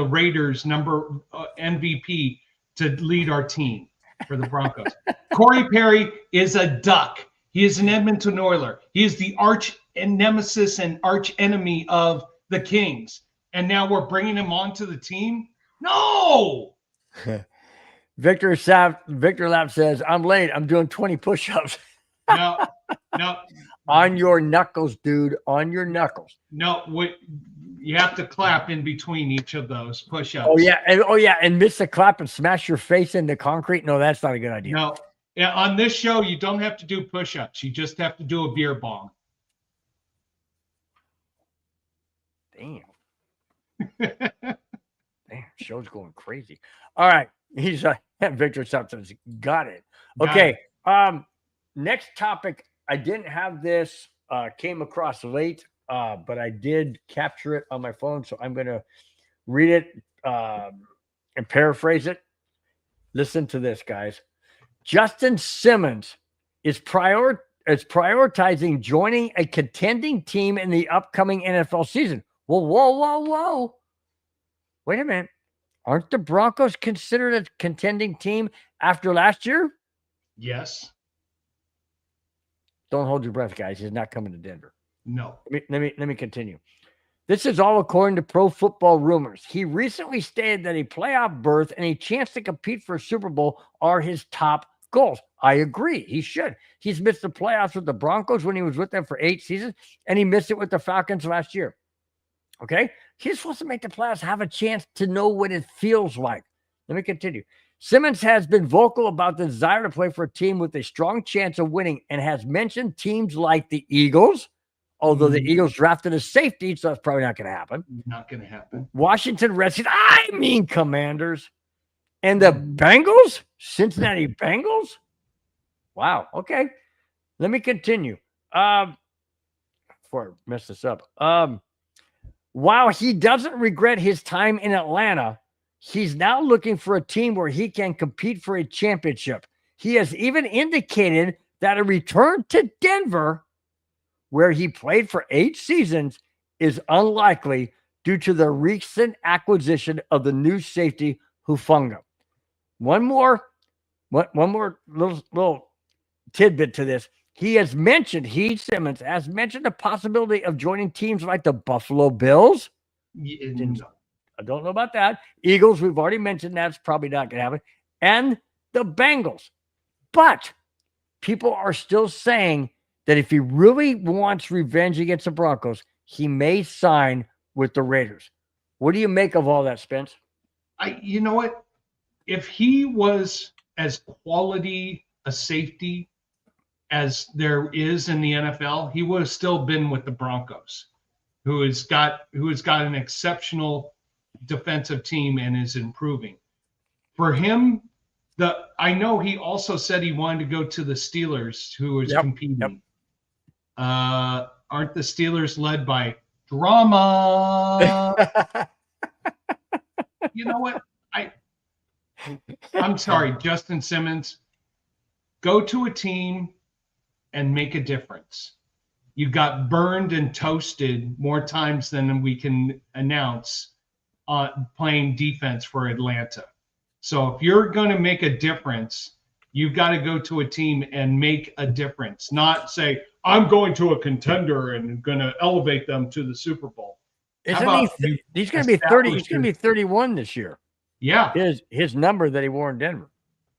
Raiders MVP to lead our team for the Broncos. Corey Perry is a Duck. He is an Edmonton Oiler. He is the arch nemesis and arch enemy of the Kings. And now we're bringing him onto the team? No!
Victor Lap says, I'm late. I'm doing 20 push-ups.
No.
On your knuckles, dude. On your knuckles.
No, you have to clap in between each of those push-ups.
Oh yeah, and miss a clap and smash your face into concrete. No, that's not a good idea.
No, yeah, on this show you don't have to do push-ups. You just have to do a beer bong.
Damn. Damn, show's going crazy. All right, he's Victor something's got it. Okay, next topic. I didn't have this. Came across late. But I did capture it on my phone, so I'm going to read it and paraphrase it. Listen to this, guys. Justin Simmons is prioritizing joining a contending team in the upcoming NFL season. Whoa. Wait a minute. Aren't the Broncos considered a contending team after last year?
Yes.
Don't hold your breath, guys. He's not coming to Denver.
No.
Let me continue. This is all according to Pro Football Rumors. He recently stated that a playoff berth and a chance to compete for a Super Bowl are his top goals. I agree. He should. He's missed the playoffs with the Broncos when he was with them for 8 seasons, and he missed it with the Falcons last year. Okay? He's supposed to make the playoffs, have a chance to know what it feels like. Let me continue. Simmons has been vocal about the desire to play for a team with a strong chance of winning and has mentioned teams like the Eagles, although the Eagles drafted a safety, so that's probably not going to happen.
Not going to happen.
Washington Redskins, Commanders. And the Bengals? Cincinnati Bengals? Wow. Okay. Let me continue. Before I mess this up. While he doesn't regret his time in Atlanta, he's now looking for a team where he can compete for a championship. He has even indicated that a return to Denver, where he played for 8 seasons, is unlikely due to the recent acquisition of the new safety Hufanga. One more little tidbit to this. Simmons has mentioned the possibility of joining teams like the Buffalo Bills. I don't know about that. Eagles, we've already mentioned that's probably not going to happen. And the Bengals. But people are still saying that if he really wants revenge against the Broncos, he may sign with the Raiders. What do you make of all that, Spence?
You know what? If he was as quality a safety as there is in the NFL, he would have still been with the Broncos. who has got an exceptional defensive team and is improving. For him, I know he also said he wanted to go to the Steelers, who is competing. Aren't the Steelers led by drama? You know what? I'm sorry, Justin Simmons. Go to a team and make a difference. You got burned and toasted more times than we can announce playing defense for Atlanta. So if you're going to make a difference, you've got to go to a team and make a difference, not say, I'm going to a contender and going to elevate them to the Super Bowl.
He's going to be 30. He's going to be 31 this year.
Yeah.
His number that he wore in Denver.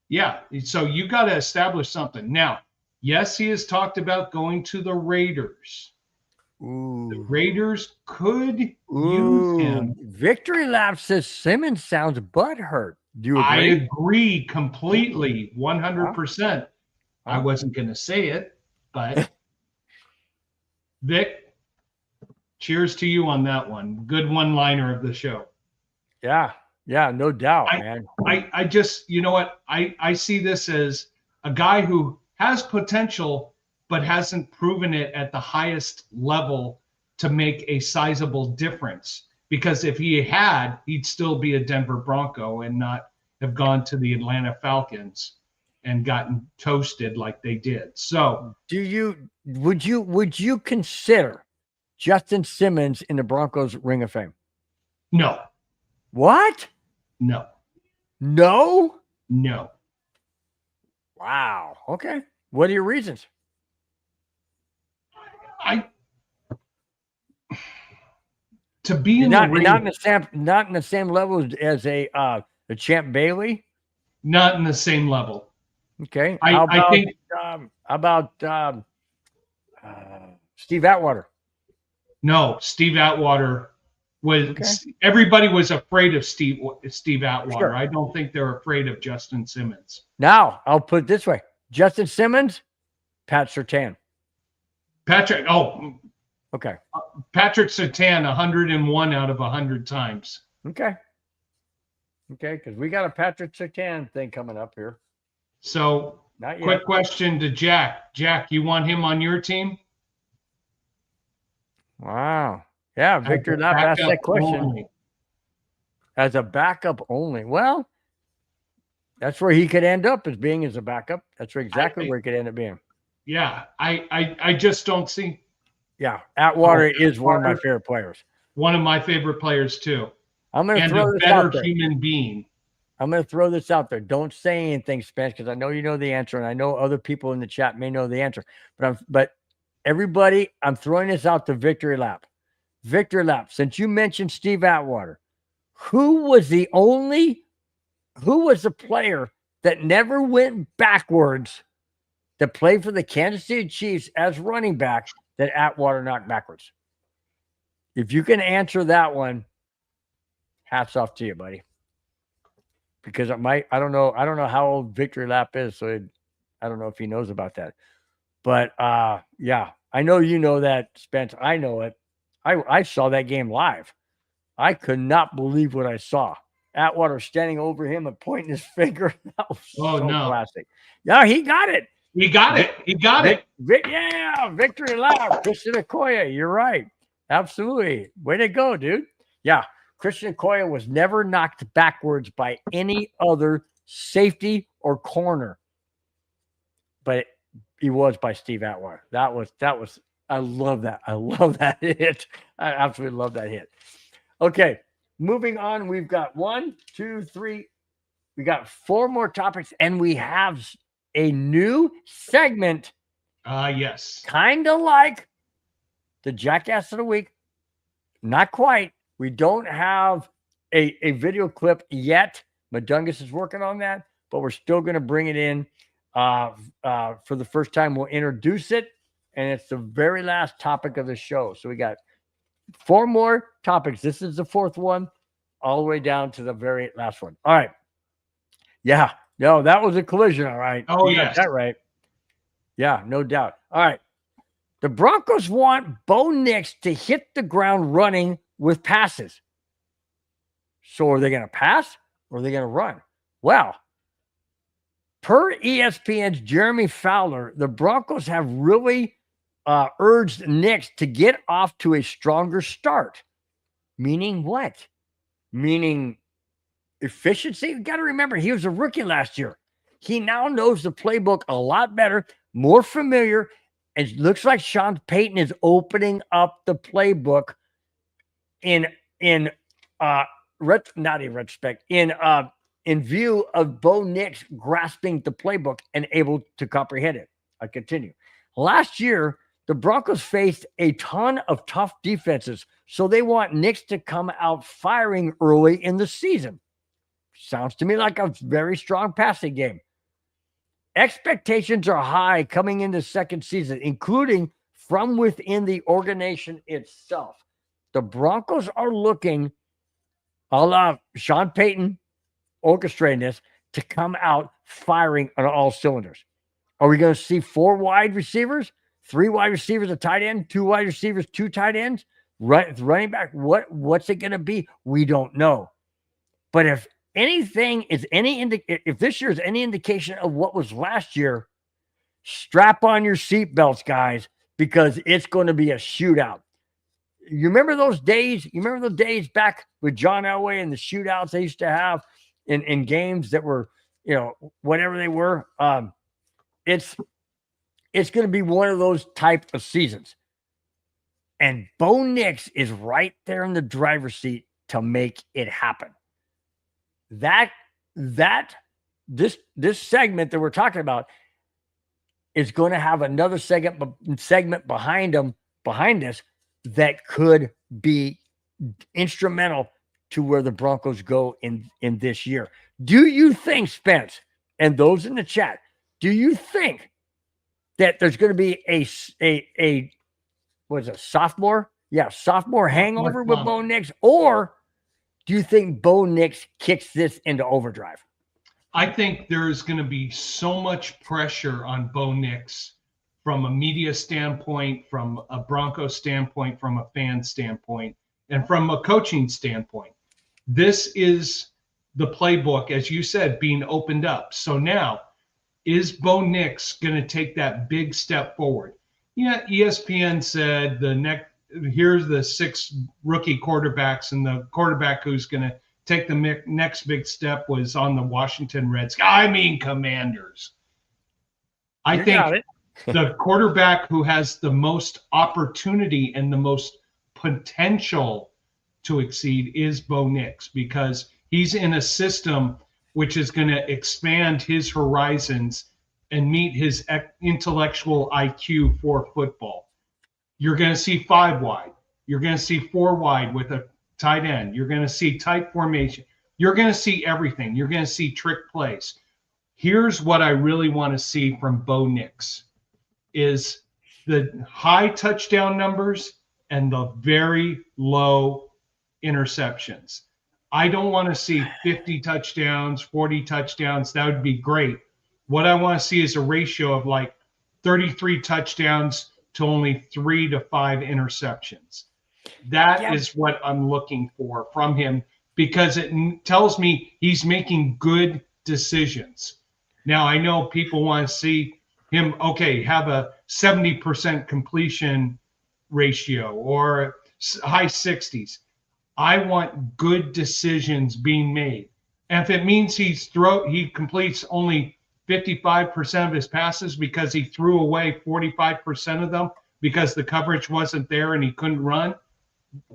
Yeah. So you got to establish something. Now, yes, he has talked about going to the Raiders.
Ooh.
The Raiders could use him.
Victory Lap says Simmons sounds butthurt. Do you agree?
I agree completely, 100%. I wasn't going to say it, but Vic, cheers to you on that one. Good one-liner of the show.
Yeah, no doubt, man.
I just, you know what? I see this as a guy who has potential, but hasn't proven it at the highest level to make a sizable difference. Because if he had, he'd still be a Denver Bronco and not have gone to the Atlanta Falcons and gotten toasted like they did. So
would you consider Justin Simmons in the Broncos Ring of Fame?
No.
What?
No.
No?
No.
Wow. Okay. What are your reasons?
To be in
not in the same level as a Champ Bailey.
Not in the same level.
Okay.
I think.
How about Steve Atwater?
No, Steve Atwater was. Everybody was afraid of Steve Atwater. Sure. I don't think they're afraid of Justin Simmons.
Now I'll put it this way: Justin Simmons, Pat Surtain.
Patrick. Oh.
Okay.
Patrick Surtain, 101 out of 100 times.
Okay, because we got a Patrick Surtain thing coming up here.
So, quick question to Jack. Jack, you want him on your team?
Wow. Yeah, Victor not asked that question. Only. As a backup only. Well, that's where he could end up as being as a backup. That's where he could end up being.
Yeah, I just don't see.
Yeah, Atwater is one of my favorite players.
One of my favorite players too.
I'm going to throw this
out there.
A better
human being.
I'm going to throw this out there. Don't say anything, Spence, because I know you know the answer, and I know other people in the chat may know the answer. But everybody, I'm throwing this out to Victory Lap. Victory Lap, since you mentioned Steve Atwater, who was the player that never went backwards to play for the Kansas City Chiefs as running back that Atwater knocked backwards? If you can answer that one, hats off to you, buddy. Because I don't know how old Victory Lap is, so I don't know if he knows about that. But yeah, I know you know that, Spence. I know it. I saw that game live. I could not believe what I saw. Atwater standing over him and pointing his finger. That was classic. Yeah, he got it.
He got it.
Yeah, Victory Lap. Christian Okoye, you're right. Absolutely. Way to go, dude. Yeah, Christian Okoye was never knocked backwards by any other safety or corner, but he was by Steve Atwater. That was. I love that. I love that hit. I absolutely love that hit. Okay, moving on. We've got 1, 2, 3. We got 4 more topics, and we have a new segment.
Yes.
Kind of like the Jackass of the Week. Not quite. We don't have a video clip yet. Madungus is working on that, but we're still going to bring it in for the first time. We'll introduce it, and it's the very last topic of the show. So we got 4 more topics. This is the 4th one, all the way down to the very last one. All right. Yeah. No, that was a collision. All right.
Oh,
you
yes.
got that right. Yeah, no doubt. All right. The Broncos want Bo Nix to hit the ground running with passes. So are they going to pass or are they going to run? Well, per ESPN's Jeremy Fowler, the Broncos have really urged Nix to get off to a stronger start. Meaning what? Meaning efficiency? You got to remember, he was a rookie last year. He now knows the playbook a lot better, more familiar. It looks like Sean Payton is opening up the playbook in view of Bo Nix grasping the playbook and able to comprehend it. I continue. Last year, the Broncos faced a ton of tough defenses, so they want Nix to come out firing early in the season. Sounds to me like a very strong passing game. Expectations are high coming into second season, including from within the organization itself. The Broncos are looking, a la Sean Payton orchestrating this, to come out firing on all cylinders. Are we going to see 4 wide receivers, 3 wide receivers, a tight end, 2 wide receivers, 2 tight ends, running back? What's it going to be? We don't know. But if anything is if this year is any indication of what was last year, strap on your seatbelts, guys, because it's going to be a shootout. You remember those days? You remember the days back with John Elway and the shootouts they used to have in games that were, whatever they were. It's going to be one of those type of seasons. And Bo Nix is right there in the driver's seat to make it happen. This segment that we're talking about is going to have another segment behind us that could be instrumental to where the Broncos go in this year. Do you think, Spence, and those in the chat, do you think that there's going to be a sophomore? Yeah, sophomore hangover with Bo Nix, or do you think Bo Nix kicks this into overdrive?
I think there's going to be so much pressure on Bo Nix from a media standpoint, from a Bronco standpoint, from a fan standpoint, and from a coaching standpoint. This is the playbook, as you said, being opened up. So now, is Bo Nix going to take that big step forward? Yeah, ESPN said here's the 6 rookie quarterbacks, and the quarterback who's going to take the next big step was on the Washington Commanders. I think the quarterback who has the most opportunity and the most potential to exceed is Bo Nix, because he's in a system which is going to expand his horizons and meet his intellectual IQ for football. You're going to see 5 wide. You're going to see 4 wide with a tight end. You're going to see tight formation. You're going to see everything. You're going to see trick plays. Here's what I really want to see from Bo Nix is the high touchdown numbers and the very low interceptions. I don't want to see 50 touchdowns, 40 touchdowns. That would be great. What I want to see is a ratio of like 33 touchdowns to only 3 to 5 interceptions. That is what I'm looking for from him, because it tells me he's making good decisions. Now, I know people want to see him, have a 70% completion ratio or high 60s. I want good decisions being made. And if it means he completes only 55% of his passes because he threw away 45% of them because the coverage wasn't there and he couldn't run,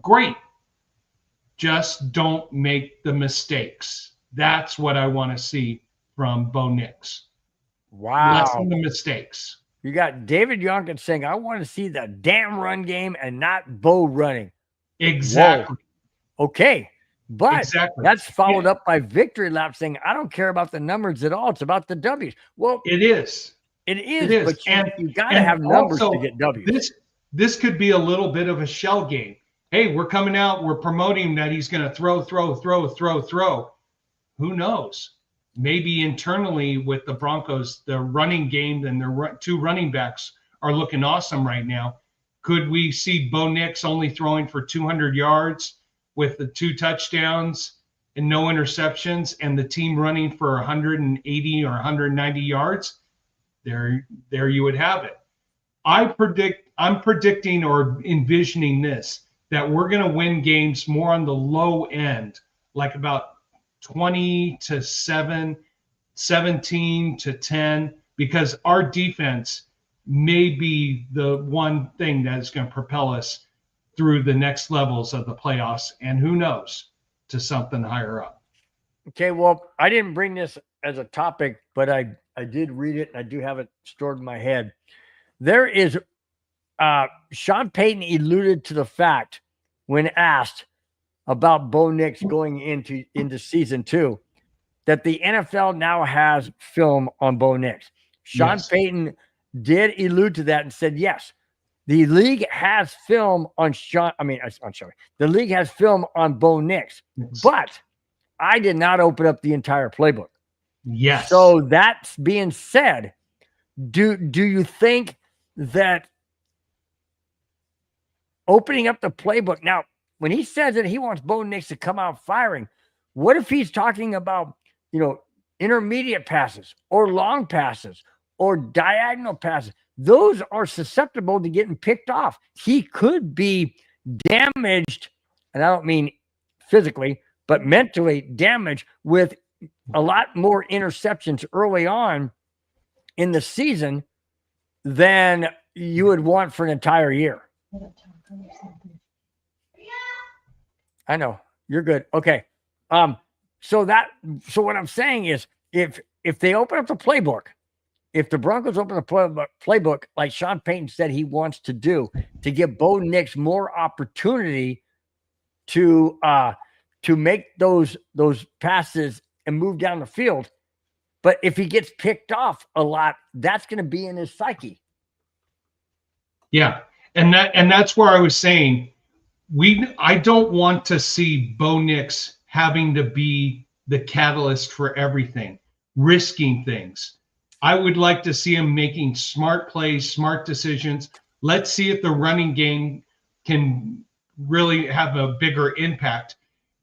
great. Just don't make the mistakes. That's what I want to see from Bo Nix.
Wow.
Lessen the mistakes.
You got David Youngkin saying, I want to see the damn run game and not Bo running.
Exactly.
Whoa. Okay. But that's followed up by Victory Lap saying, I don't care about the numbers at all. It's about the W's. Well,
it is.
It is. But you got to have numbers to get W's.
This could be a little bit of a shell game. Hey, we're coming out. We're promoting that he's going to throw. Who knows? Maybe internally with the Broncos, the running game and their 2 running backs are looking awesome right now. Could we see Bo Nix only throwing for 200 yards with the 2 touchdowns and no interceptions, and the team running for 180 or 190 yards? There you would have it. I'm predicting or envisioning this, that we're going to win games more on the low end, like about 20-7, 17-10, because our defense may be the one thing that is going to propel us through the next levels of the playoffs, and who knows, to something higher up.
Okay, well, I didn't bring this as a topic, but I did read it, and I do have it stored in my head. There is Sean Payton alluded to the fact when asked about Bo Nix going into season 2 that the NFL now has film on Bo Nix. Sean Payton did allude to that and said, yes, the league has film on the league has film on Bo Nix, but I did not open up the entire playbook.
Yes.
So that's being said, do you think that opening up the playbook now, when he says that he wants Bo Nix to come out firing, what if he's talking about, intermediate passes or long passes or diagonal passes? Those are susceptible to getting picked off. He could be damaged, and I don't mean physically, but mentally damaged with a lot more interceptions early on in the season than you would want for an entire year. I know you're good. Okay. So what I'm saying is if they open up the playbook, if the Broncos open the playbook like Sean Payton said he wants to do, to give Bo Nix more opportunity to make those passes and move down the field, but if he gets picked off a lot, that's going to be in his psyche.
Yeah, and that's where I was saying I don't want to see Bo Nix having to be the catalyst for everything, risking things. I would like to see him making smart plays, smart decisions. Let's see if the running game can really have a bigger impact.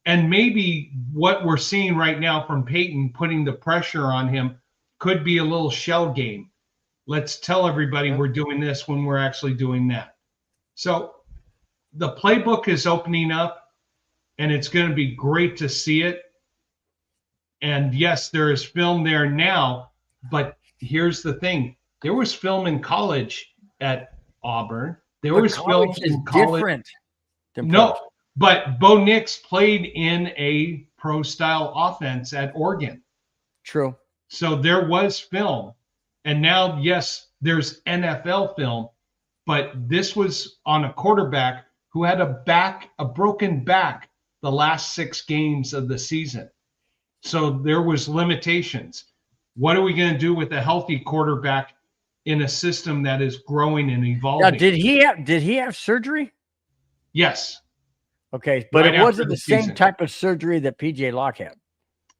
And maybe what we're seeing right now from Payton putting the pressure on him could be a little shell game. Let's tell everybody we're doing this when we're actually doing that. So the playbook is opening up, and it's going to be great to see it. And yes, there is film there now, but here's the thing. There was film in college at Auburn. There was film in college.
Different than
No, but Bo Nix played in a pro-style offense at Oregon.
True.
So there was film. And now, yes, there's NFL film, but this was on a quarterback who had a broken back the last 6 games of the season. So there was limitations. What are we going to do with a healthy quarterback in a system that is growing and evolving?
Now, did he have surgery?
Yes.
Okay, but
Right
it wasn't
after
the
the
same
season.
type of surgery that PJ Locke had.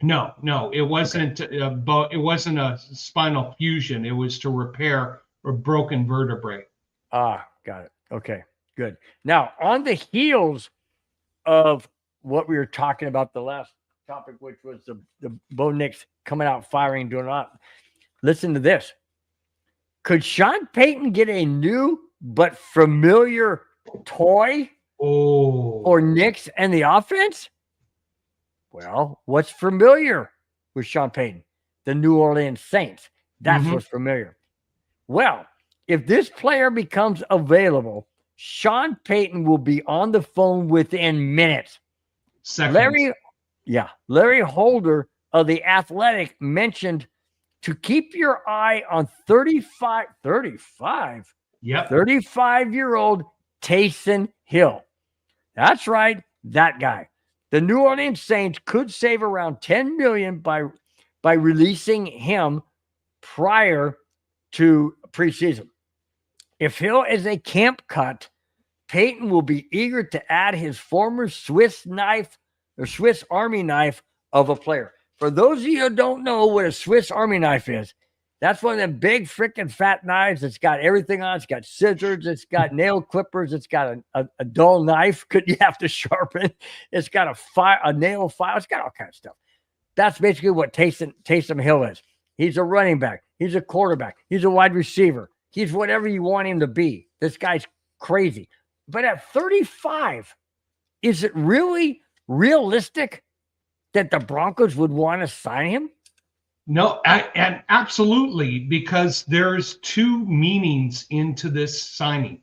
No, it wasn't. It wasn't a spinal fusion. It was to repair a broken vertebrae.
Ah, got it. Okay, good. Now, on the heels of what we were talking about, the last topic, which was the Bo Nix coming out firing and doing a lot. Listen to this. Could Sean Payton get a new but familiar toy for Nix and the offense? Well, what's familiar with Sean Payton? The New Orleans Saints. That's what's familiar. Well, if this player becomes available, Sean Payton will be on the phone within minutes.
Seconds.
Larry Holder of The Athletic mentioned to keep your eye on 35-year-old Taysom Hill. That's right, that guy. The New Orleans Saints could save around $10 million by releasing him prior to preseason. If Hill is a camp cut, Payton will be eager to add his former Swiss Army knife of a player. For those of you who don't know what a Swiss Army knife is, That's one of them big freaking fat knives. It's got everything on. It's got scissors. It's got nail clippers. It's got a dull knife. Could you have to sharpen? It's got a nail file. It's got all kinds of stuff. That's basically what Taysom Hill is. He's a running back. He's a quarterback. He's a wide receiver. He's whatever you want him to be. This guy's crazy. But at 35, is it really realistic that the Broncos would want to sign him?
No, and absolutely, because there's two meanings into this signing,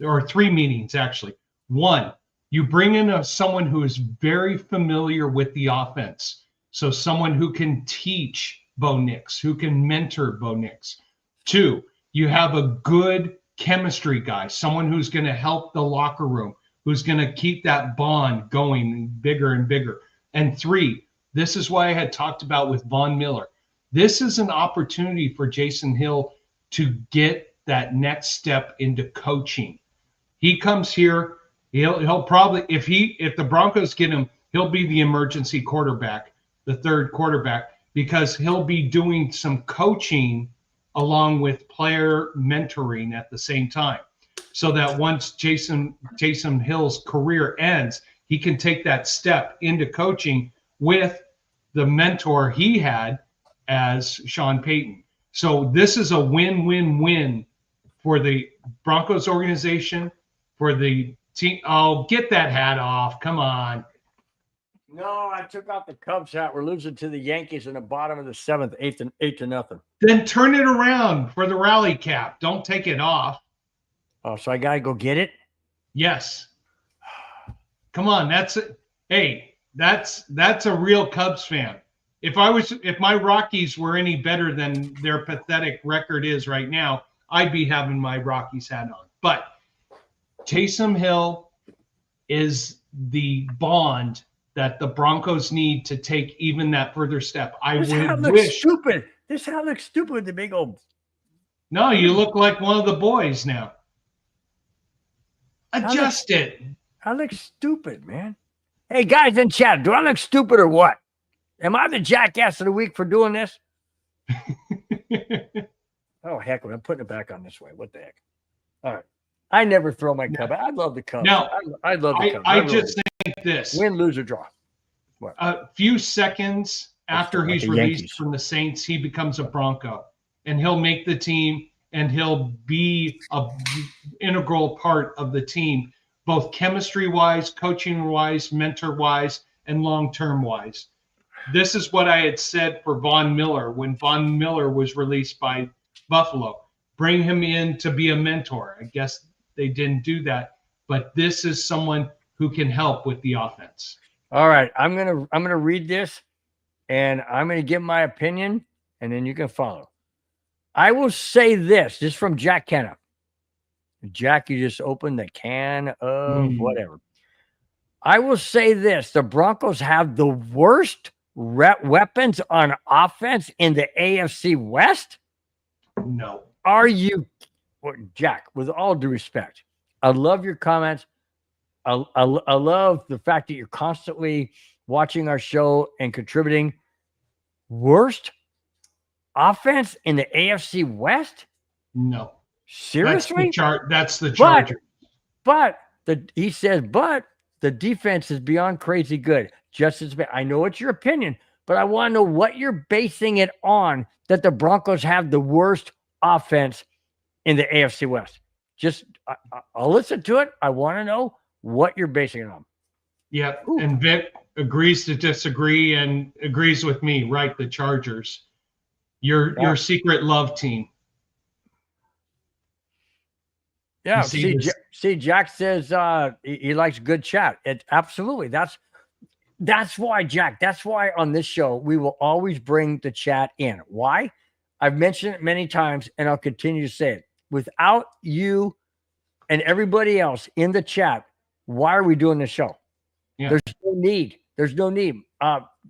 or three meanings actually. One, you bring in someone who is very familiar with the offense. So someone who can teach Bo Nix, who can mentor Bo Nix. Two, you have a good chemistry guy, someone who's going to help the locker room, who's going to keep that bond going bigger and bigger. And three, this is why I had talked about with Von Miller. This is an opportunity for Jason Hill to get that next step into coaching. He comes here, he'll probably, if the Broncos get him, he'll be the emergency quarterback, the third quarterback, because he'll be doing some coaching along with player mentoring at the same time. So that once Jason Hill's career ends, he can take that step into coaching with the mentor he had as Sean Payton. So this is a win-win-win for the Broncos organization, for the team. Oh, get that hat off. Come on.
No, I took out the Cubs hat. We're losing to the Yankees in the bottom of the seventh, 8-0.
Then turn it around for the rally cap. Don't take it off.
Oh, so I got to go get it?
Yes. Come on. That's it. Hey, that's a real Cubs fan. If my Rockies were any better than their pathetic record is right now, I'd be having my Rockies hat on. But Taysom Hill is the bond that the Broncos need to take even that further step.
This hat looks stupid. This hat looks stupid with the big old.
No, you look like one of the boys now. Adjust it.
I look stupid, man. Hey, guys in chat, do I look stupid or what? Am I the jackass of the week for doing this? Oh, heck, I'm putting it back on this way. What the heck? All right. I never throw my Cubs. I love the Cubs.
No,
I love the Cubs.
I just think this.
Win, lose, or draw.
What? A few seconds after he's released from the Saints, he becomes a Bronco. And he'll make the team, and he'll be an integral part of the team, both chemistry-wise, coaching-wise, mentor-wise, and long-term-wise. This is what I had said for Von Miller when Von Miller was released by Buffalo. Bring him in to be a mentor. I guess they didn't do that, but this is someone who can help with the offense.
All right, I'm gonna read this, and I'm gonna give my opinion, and then you can follow. I will say this from Jack KONA. Jack, you just opened the can of whatever. I will say this: the Broncos have the worst weapons on offense in the AFC West.
No.
Are you, Jack, with all due respect, I love your comments. I love the fact that you're constantly watching our show and contributing. Worst offense in the AFC West?
No.
Seriously?
That's the Chargers.
But he says, but the defense is beyond crazy good. Just as bad. I know it's your opinion, but I want to know what you're basing it on that the Broncos have the worst offense in the AFC West. Just I'll listen to it. I want to know what you're basing it on.
Yeah, and Vic agrees to disagree and agrees with me. Right, the Chargers, your secret love team.
Yeah, see, Jack says he likes good chat. Absolutely. That's why, Jack. That's why on this show we will always bring the chat in. Why? I've mentioned it many times, and I'll continue to say it. Without you and everybody else in the chat, why are we doing this show? Yeah. There's no need. There's no need.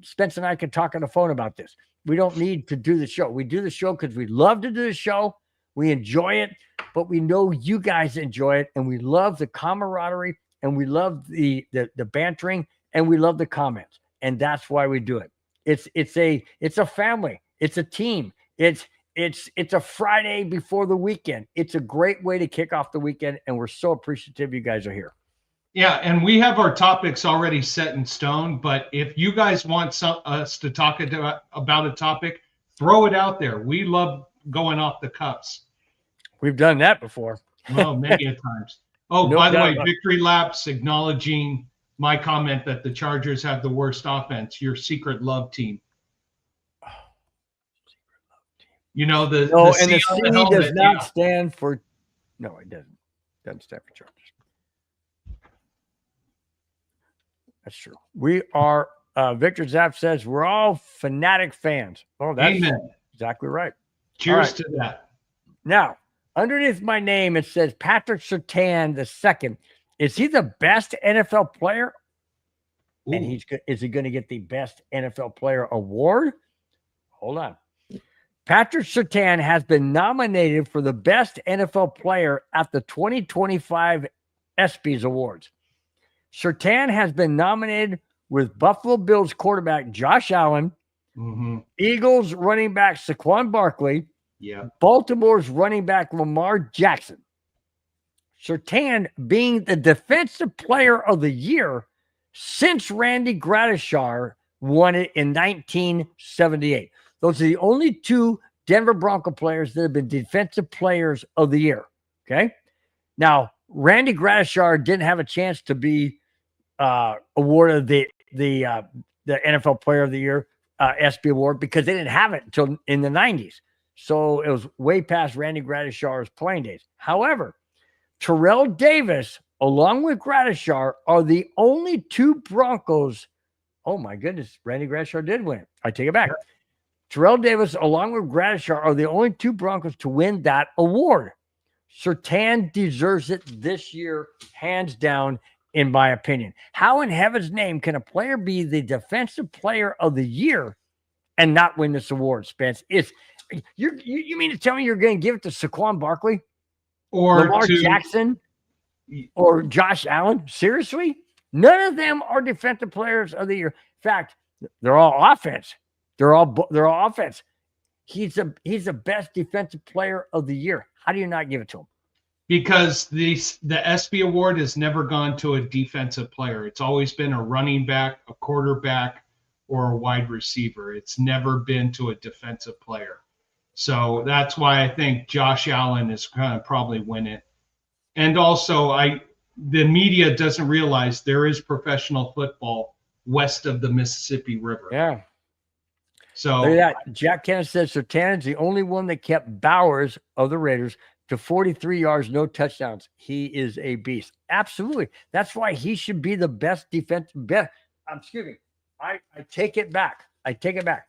Spence and I can talk on the phone about this. We don't need to do the show. We do the show because we love to do the show. We enjoy it, but we know you guys enjoy it, and we love the camaraderie, and we love the bantering, and we love the comments, and that's why we do it. It's a family. It's a team. It's It's a Friday before the weekend. It's a great way to kick off the weekend, and we're so appreciative you guys are here.
Yeah, and we have our topics already set in stone, but if you guys want us to talk about a topic, throw it out there. We love going off the cuffs.
We've done that before.
Well, many a times. Oh,
No
by the
doubt
way,
about it.
Victory Laps acknowledging my comment that the Chargers have the worst offense, your secret love team. You know, the
and the
C on
C
the helmet,
does not
yeah.
stand for. No, it doesn't. Doesn't stand for Chargers. That's true. We are. Victor Zapp says we're all fanatic fans. Oh, that's
Amen.
exactly right.
Cheers
right.
to that.
Now, underneath my name, it says Patrick Surtain II. Is he the best NFL player?
Ooh.
And is he going to get the best NFL player award? Hold on. Patrick Surtain has been nominated for the best NFL player at the 2025 ESPYs Awards. Surtain has been nominated with Buffalo Bills quarterback Josh Allen, Eagles running back Saquon Barkley, Baltimore's running back Lamar Jackson. Surtain being the defensive player of the year since Randy Gradishar won it in 1978. Those are the only two Denver Bronco players that have been defensive players of the year. Okay. Now, Randy Gradishar didn't have a chance to be awarded the NFL Player of the Year ESPY award because they didn't have it until in the 90s. So it was way past Randy Gradishar's playing days. However, Terrell Davis, along with Gradishar, are the only two Broncos. Oh my goodness, Randy Gradishar did win. I take it back. Terrell Davis, along with Gradishar, are the only two Broncos to win that award. Surtain deserves it this year, hands down, in my opinion. How in heaven's name can a player be the defensive player of the year and not win this award, Spence? You mean to tell me you're going to give it to Saquon Barkley?
Or
Lamar Jackson? Or Josh Allen? Seriously? None of them are defensive players of the year. In fact, they're all offense. They're all offense. He's the best defensive player of the year. How do you not give it to him?
Because the ESPY award has never gone to a defensive player. It's always been a running back, a quarterback, or a wide receiver. It's never been to a defensive player. So that's why I think Josh Allen is going to probably win it. And also, the media doesn't realize there is professional football west of the Mississippi River.
Yeah.
So
look at that. Jack Kenneth says Surtain is the only one that kept Bowers of the Raiders to 43 yards, no touchdowns. He is a beast. Absolutely. That's why he should be the best defensive. Excuse me. I take it back. I take it back.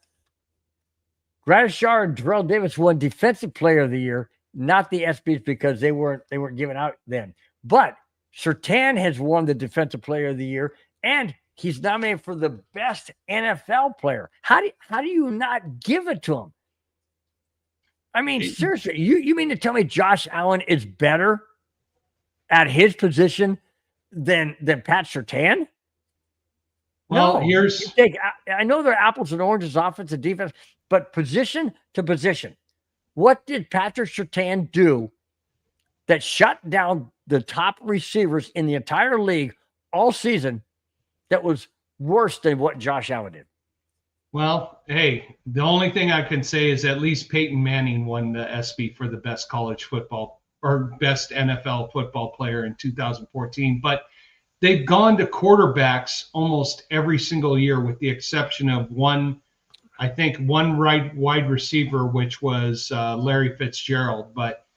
Gradishar and Terrell Davis won Defensive Player of the Year, not the ESPYs because they weren't given out then. But Surtain has won the Defensive Player of the Year, and he's nominated for the best NFL player. How do you not give it to him? I mean, seriously, you mean to tell me Josh Allen is better at his position than Pat Surtain?
Well,
No. I know they're apples and oranges, offense and defense, but position to position. What did Patrick Surtain do that shut down the top receivers in the entire league all season that was worse than what Josh Allen did?
Well, hey, the only thing I can say is at least Peyton Manning won the ESPY for the best college football or best NFL football player in 2014. But they've gone to quarterbacks almost every single year with the exception of one wide receiver, which was Larry Fitzgerald. But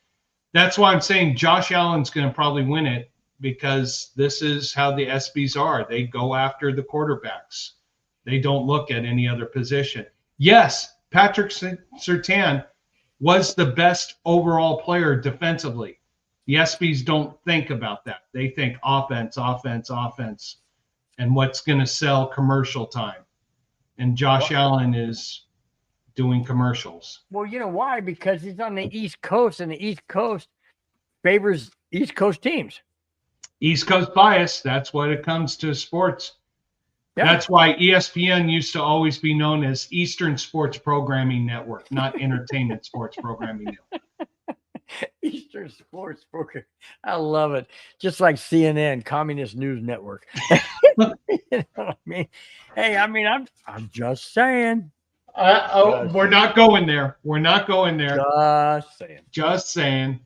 that's why I'm saying Josh Allen's going to probably win it because this is how the ESPYs are. They go after the quarterbacks. They don't look at any other position. Yes, Patrick Surtain was the best overall player defensively. The ESPYs don't think about that. They think offense, offense, offense, and what's going to sell commercial time. And Josh Allen is doing commercials.
Well, you know why? Because he's on the East Coast, and the East Coast favors East Coast teams.
East Coast bias, that's what it comes to sports.
Yeah.
That's why ESPN used to always be known as Eastern Sports Programming Network, not Entertainment Sports Programming Network.
Eastern Sports Broker. I love it. Just like CNN, Communist News Network. You know what I mean? Hey, I mean, I'm just saying.
We're not going there. We're not going there.
Just saying.
Just saying.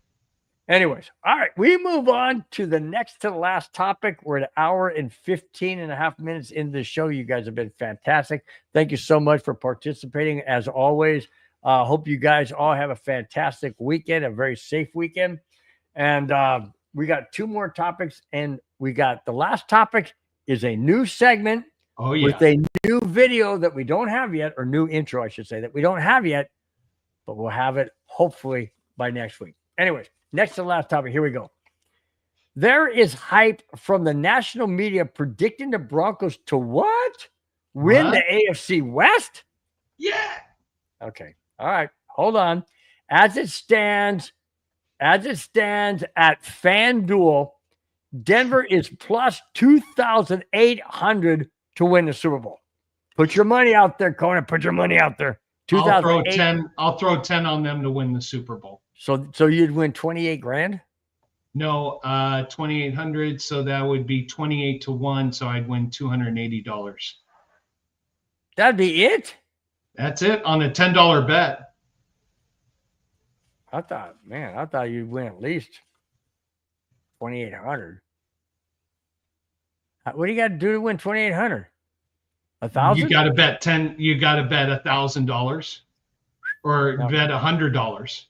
Anyways, all right, we move on to the next to the last topic. We're an hour and 15 and a half minutes into the show. You guys have been fantastic. Thank you so much for participating. As always, hope you guys all have a fantastic weekend, a very safe weekend. And we got 2 more topics, and we got the last topic is a new segment with a new video that we don't have yet, or new intro, I should say, that we don't have yet, but we'll have it hopefully by next week. Anyways, next to the last topic, here we go. There is hype from the national media predicting the Broncos to what? Win the AFC West?
Yeah.
Okay. All right. Hold on. As it stands at FanDuel, Denver is plus 2,800 to win the Super Bowl. Put your money out there, KONA. Put your money out there.
I'll throw 10 on them to win the Super Bowl.
So you'd win 28 grand?
No, 2,800. So that would be 28 to 1. So I'd win $280.
That'd be it?
That's it on a $10 bet.
I thought you'd win at least 2,800. What do you got to do to win 2,800? 1,000?
You got to bet $1,000 or bet $100.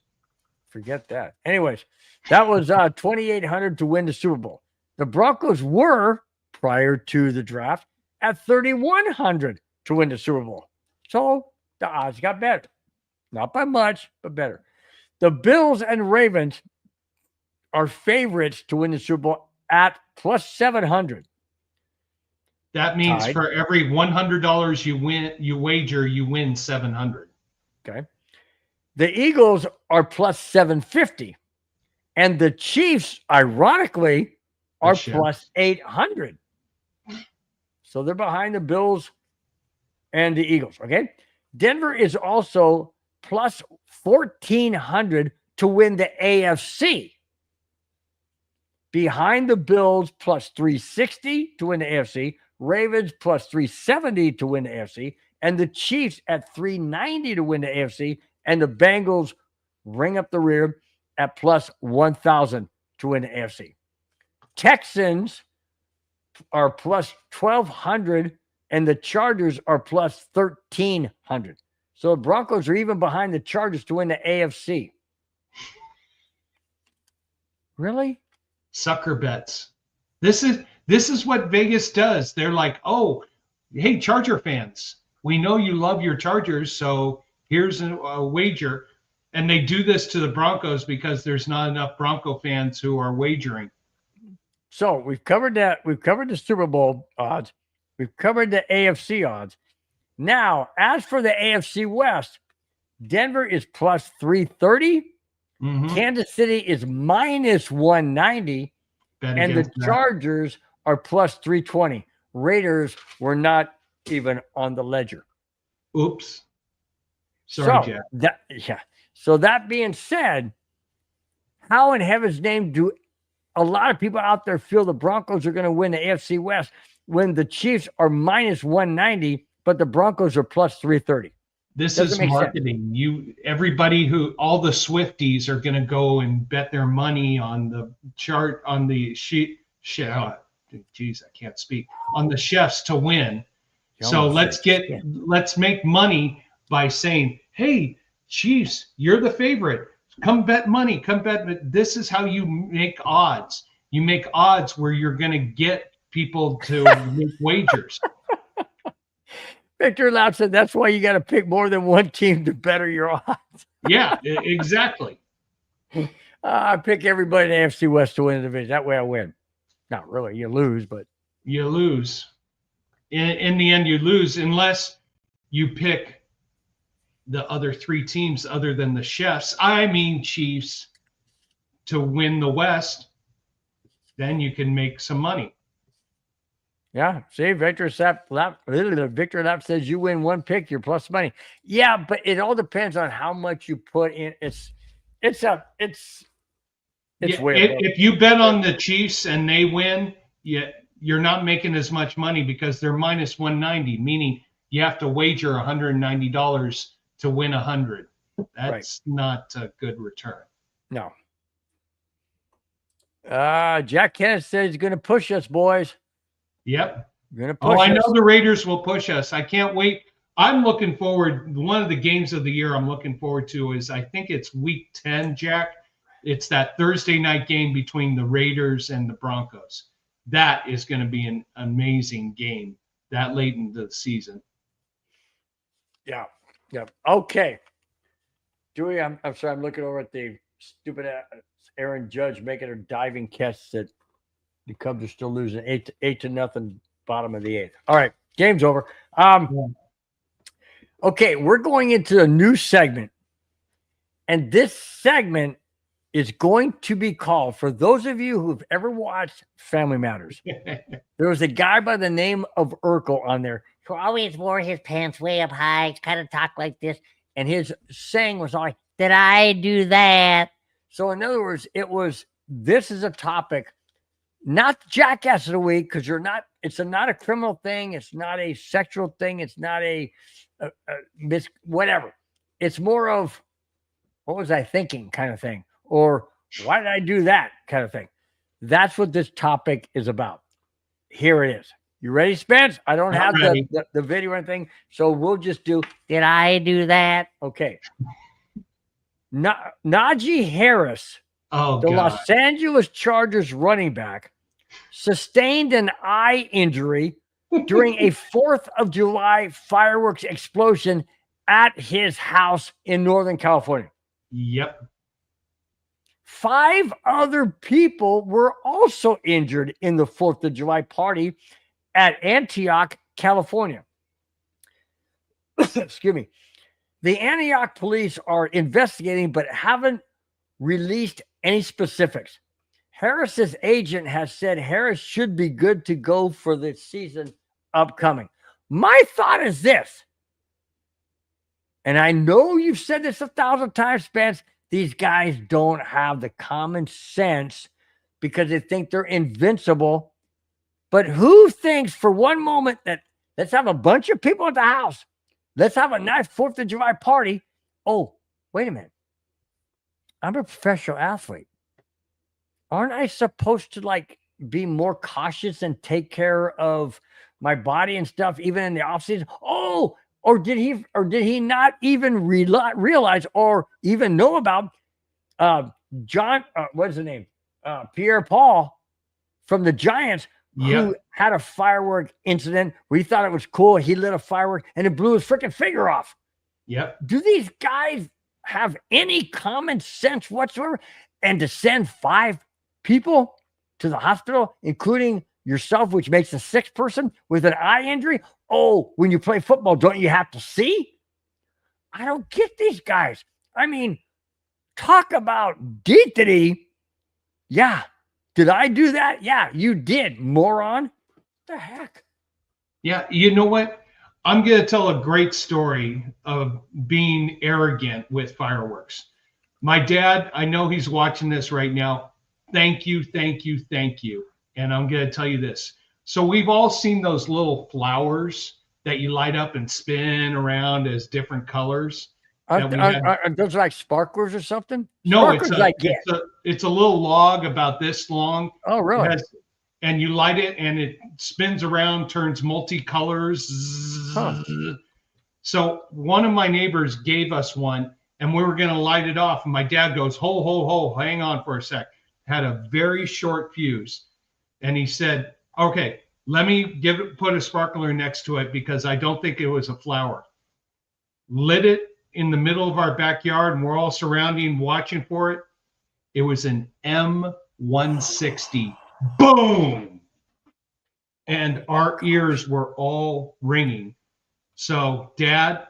Forget that. Anyways, that was 2,800 to win the Super Bowl. The Broncos were, prior to the draft, at 3,100 to win the Super Bowl. So the odds got better. Not by much, but better. The Bills and Ravens are favorites to win the Super Bowl at plus 700.
That means for every $100 you wager, you win 700.
Okay. The Eagles are plus 750. And the Chiefs, ironically, are plus 800. So they're behind the Bills and the Eagles. Okay. Denver is also plus 1,400 to win the AFC. Behind the Bills, plus 360 to win the AFC. Ravens plus 370 to win the AFC. And the Chiefs at 390 to win the AFC. And the Bengals ring up the rear at plus 1,000 to win the AFC. Texans are plus 1,200 and the Chargers are plus 1,300. So the Broncos are even behind the Chargers to win the AFC. Really?
Sucker bets. This is what Vegas does. They're like, oh, hey, Charger fans, we know you love your Chargers, so here's a wager. And they do this to the Broncos because there's not enough Bronco fans who are wagering.
So we've covered that. We've covered the Super Bowl odds. We've covered the AFC odds. Now, as for the AFC West, Denver is plus 330.
Mm-hmm.
Kansas City is minus 190. And the Chargers are plus 320. Raiders were not even on the ledger.
Oops. Sorry, Jack.
So that being said, how in heaven's name do a lot of people out there feel the Broncos are going to win the AFC West when the Chiefs are minus 190, but the Broncos are plus 330?
This is marketing. All the Swifties are going to go and bet their money on the chart, on the sheet. Geez, I can't speak. On the chefs to win. So let's make money by saying, hey, Chiefs, you're the favorite. Come bet money. Come bet. This is how you make odds. You make odds where you're going to get people to make wagers.
Victor Loud said that's why you got to pick more than one team to better your odds.
Yeah, exactly.
I pick everybody in the AFC West to win the division. That way I win. Not really. You lose, but.
You lose. In the end, you lose unless you pick the other 3 teams other than the chefs. I mean Chiefs to win the West. Then you can make some money.
Yeah. See, Victor Lap says you win one pick, you're plus money. Yeah, but it all depends on how much you put in. It's
Yeah,
way above.
if you bet on the Chiefs and they win, you're not making as much money because they're minus 190, meaning you have to wager $190 to win 100. That's not a good return.
No. Jack Kenneth says he's going to push us, boys.
Yep.
You're going to push
I know
us.
the Raiders will push us. I can't wait. I'm looking forward. One of the games of the year I'm looking forward to is I think it's week 10, Jack. It's that Thursday night game between the Raiders and the Broncos. That is going to be an amazing game that late in the season.
Yeah. Okay. Dewey, I'm sorry. I'm looking over at the stupid Aaron Judge making her diving catch that the Cubs are still losing 8-0, bottom of the 8th. All right. Game's over. Okay. We're going into a new segment. And this segment is going to be called, for those of you who've ever watched Family Matters, there was a guy by the name of Urkel on there who always wore his pants way up high, kind of talked like this, and his saying was always, "Did I do that?" So in other words, this is a topic, not Jackass of the Week, because it's not a criminal thing, it's not a sexual thing, it's not a whatever. It's more of, what was I thinking kind of thing. Or why did I do that kind of thing? That's what this topic is about. Here it is. You ready, Spence? I don't have the video or anything, so we'll just do, did I do that? Okay. Najee Harris, Los Angeles Chargers running back, sustained an eye injury during a 4th of July fireworks explosion at his house in Northern California.
Yep.
5 other people were also injured in the 4th of July party at Antioch, California. Excuse me. The Antioch police are investigating but haven't released any specifics. Harris's agent has said Harris should be good to go for the season upcoming. My thought is this, and I know you've said this 1,000 times, Spence, these guys don't have the common sense because they think they're invincible. But who thinks for one moment that let's have a bunch of people at the house, let's have a nice 4th of July party. Oh, wait a minute. I'm a professional athlete. Aren't I supposed to be more cautious and take care of my body and stuff, even in the offseason? Oh, or did he not even realize or even know about John? What's his name? Pierre-Paul from the Giants, who had a firework incident where he thought it was cool. He lit a firework and it blew his freaking finger off.
Yep.
Do these guys have any common sense whatsoever? And to send 5 people to the hospital, including yourself, which makes a 6th person with an eye injury. Oh, when you play football, don't you have to see? I don't get these guys. I mean, talk about dignity. Yeah. Did I do that? Yeah, you did, moron. What the heck?
Yeah, you know what? I'm going to tell a great story of being arrogant with fireworks. My dad, I know he's watching this right now. Thank you. And I'm going to tell you this. So we've all seen those little flowers that you light up and spin around as different colors.
Are those like sparklers or something?
No,
sparklers
it's a little log about this long.
Oh, really?
And you light it and it spins around, turns multicolors.
Huh.
So one of my neighbors gave us one and we were going to light it off. And my dad goes, ho, hang on for a sec. Had a very short fuse. And he said, okay, let me put a sparkler next to it because I don't think it was a flower. Lit it in the middle of our backyard and we're all surrounding, watching for it. It was an M160. Boom! And our ears were all ringing. So, Dad,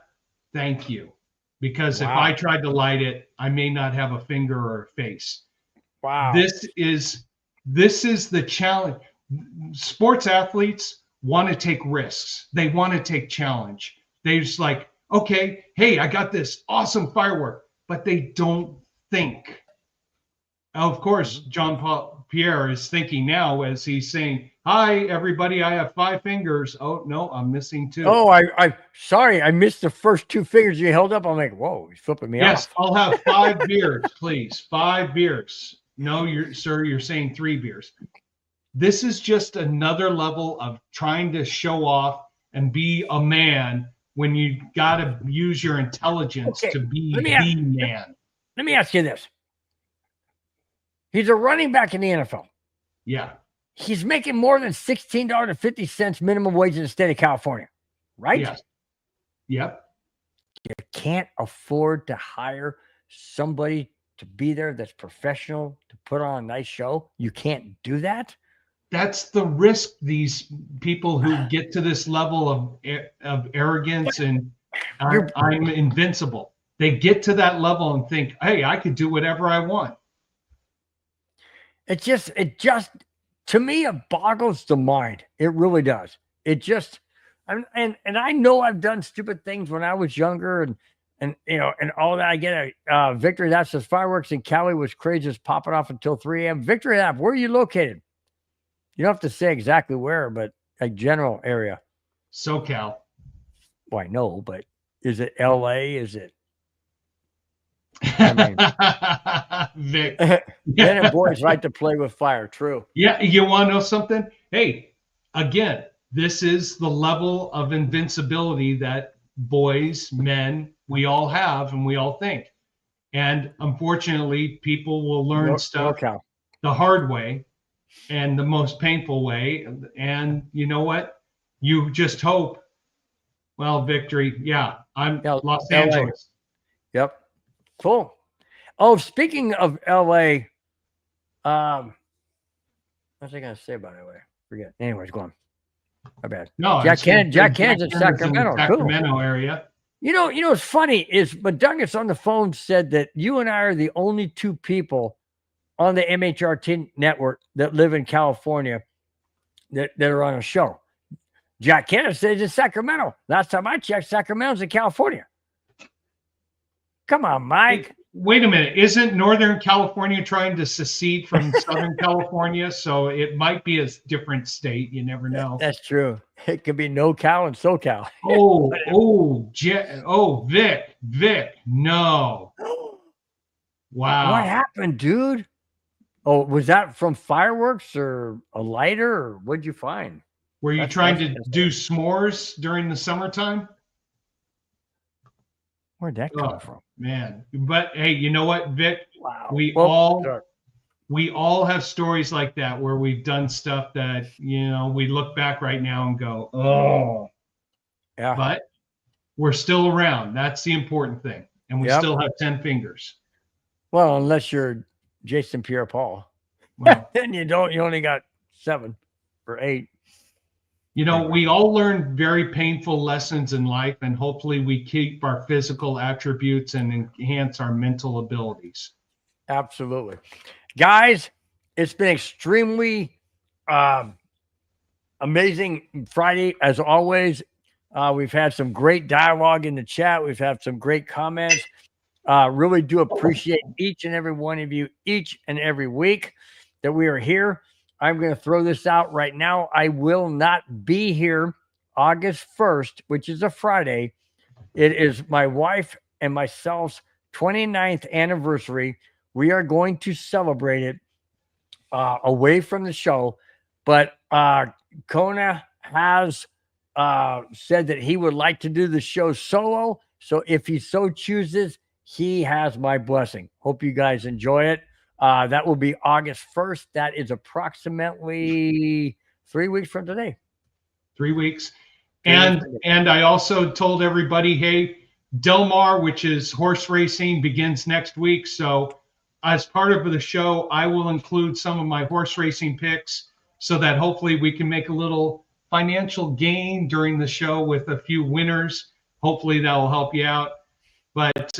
thank you. Because if I tried to light it, I may not have a finger or a face.
Wow.
This is the challenge. Sports athletes, want to take risks. They want to take challenge. They just like, okay, hey, I got this awesome firework, but they don't think. Of course, John Paul Pierre is thinking now as he's saying, hi, everybody, I have 5 fingers. Oh, no, I'm missing 2.
Oh, I sorry, I missed the first 2 fingers you held up. I'm like, whoa, he's flipping me
Yes,
off.
I'll have 5 beers, please. 5 beers. No, you're saying 3 beers. This is just another level of trying to show off and be a man when you got to use your intelligence to be the man.
Let me ask you this. He's a running back in the NFL.
Yeah.
He's making more than $16.50 minimum wage in the state of California, right?
Yes. Yep.
You can't afford to hire somebody to be there that's professional, to put on a nice show. You can't do that.
That's the risk these people who get to this level of arrogance and I'm invincible. They get to that level and think, hey, I could do whatever I want.
It just to me, it boggles the mind. It really does. It just, and I know I've done stupid things when I was younger and you know, and all that. I get a Victory Lap says fireworks in Cali was crazy, just popping off until 3 a.m. Victory Lap, where are you located? You don't have to say exactly where, but a general area.
SoCal.
Well, I know, but is it LA? Is it?
Vic.
Men and boys like to play with fire. True.
Yeah. You want to know something? Hey, again, this is the level of invincibility that boys, men, we all have and we all think. And unfortunately, people will learn stuff the hard way and the most painful way. And you know what? You just hope. Well, Victory. Yeah. I'm Los Angeles.
Yep. Cool. Oh, speaking of LA, what was I going to say about LA? Forget. Anyways, go on. My bad.
No,
Jack Cannon's in Sacramento.
Sacramento area.
You know what's funny is Madungus on the phone said that you and I are the only 2 people on the MHRT network that live in California that are on a show. Jack Cannon says it's Sacramento. Last time I checked, Sacramento's in California. Come on, Mike.
Wait a minute. Isn't Northern California trying to secede from Southern California? So it might be a different state. You never know.
That's true. It could be NoCal and SoCal.
Vic, no. Wow.
What happened, dude? Oh, was that from fireworks or a lighter, or what'd you find?
Were you trying to do s'mores during the summertime?
Where'd that come from?
Man. But hey, you know what, Vic?
Wow.
We all have stories like that where we've done stuff that, you know, we look back right now and go, oh. Yeah. But we're still around. That's the important thing. And we still have 10 fingers.
Well, unless you're Jason Pierre-Paul. Well, then you only got 7 or 8.
You know, we all learn very painful lessons in life, and hopefully we keep our physical attributes and enhance our mental abilities.
Absolutely. Guys, it's been extremely amazing Friday, as always. We've had some great dialogue in the chat. We've had some great comments. Really do appreciate each and every one of you each and every week that we are here. I'm going to throw this out right now. I will not be here August 1st, which is a Friday. It is my wife and myself's 29th anniversary. We are going to celebrate it away from the show. But KONA has said that he would like to do the show solo. So if he so chooses, he has my blessing. Hope you guys enjoy it. That will be August 1st. That is approximately 3 weeks from today.
3 weeks. And I also told everybody, hey, Del Mar, which is horse racing, begins next week. So as part of the show, I will include some of my horse racing picks so that hopefully we can make a little financial gain during the show with a few winners. Hopefully that will help you out. But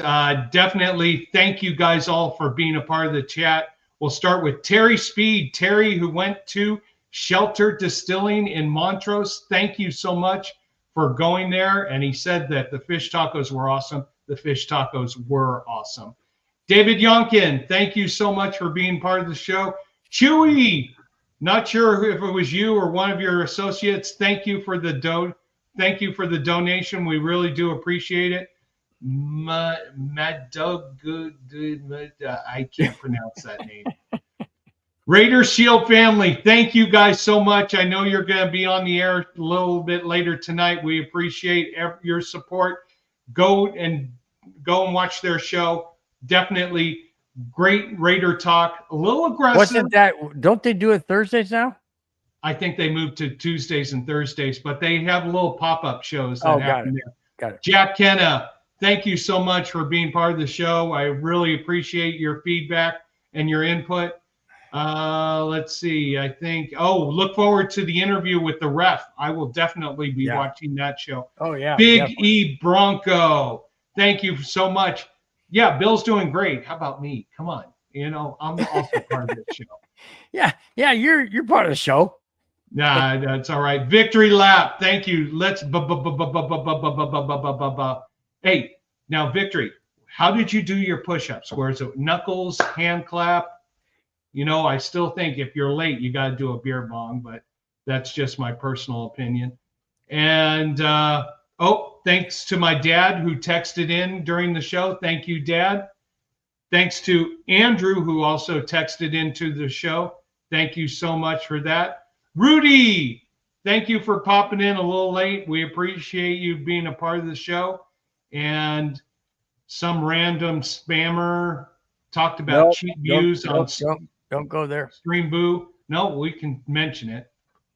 definitely thank you guys all for being a part of the chat. We'll start with Terry Speed. Terry, who went to Shelter Distilling in Montrose. Thank you so much for going there. And he said that the fish tacos were awesome. The fish tacos were awesome. David Yonkin, thank you so much for being part of the show. Chewy, not sure if it was you or one of your associates. Thank you for the donation. We really do appreciate it. I can't pronounce that name. Raider Shield family, thank you guys so much. I know you're going to be on the air a little bit later tonight. We appreciate your support. Go and watch their show. Definitely great Raider talk. A little aggressive.
Wasn't that? Don't they do it Thursdays now?
I think they moved to Tuesdays and Thursdays, but they have little pop-up shows that happen there.
Got it.
Jack Kenna, thank you so much for being part of the show. I really appreciate your feedback and your input. Let's see. I think, look forward to the interview with the ref. I will definitely be watching that show.
Oh, yeah.
Big
definitely.
E Bronco. Thank you so much. Yeah, Bill's doing great. How about me? Come on. I'm also part of this show.
Yeah, you're part of the show.
Nah, that's all right. Victory lap. Thank you. Let's Hey, now Victory, how did you do your push-ups? Where's it? Knuckles, hand clap? I still think if you're late, you got to do a beer bong, but that's just my personal opinion. And thanks to my dad who texted in during the show. Thank you, Dad. Thanks to Andrew who also texted into the show. Thank you so much for that. Rudy, thank you for popping in a little late. We appreciate you being a part of the show. And some random spammer talked about cheap views on
Don't go there.
Stream Boo. No, we can mention it.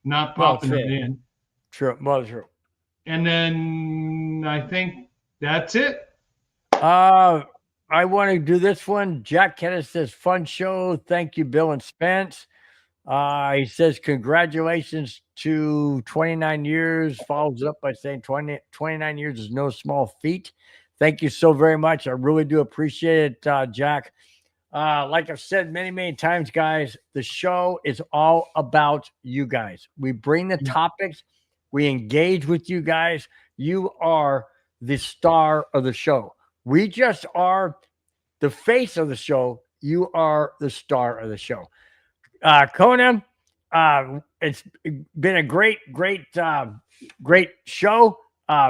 Not popping it in.
True. Well, true.
And then I think that's it.
I want to do this one. Jack Kenneth says, fun show. Thank you, Bill and Spence. He says, congratulations to 29 years. Follows up by saying 29 years is no small feat. Thank you so very much. I really do appreciate it, Jack. Like I've said many, many times, guys, the show is all about you guys. We bring the topics. We engage with you guys. You are the star of the show. We just are the face of the show. You are the star of the show. KONA, it's been a great show.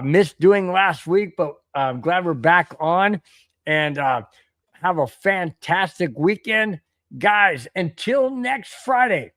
Missed doing last week, but I'm glad we're back on and have a fantastic weekend. Guys, until next Friday.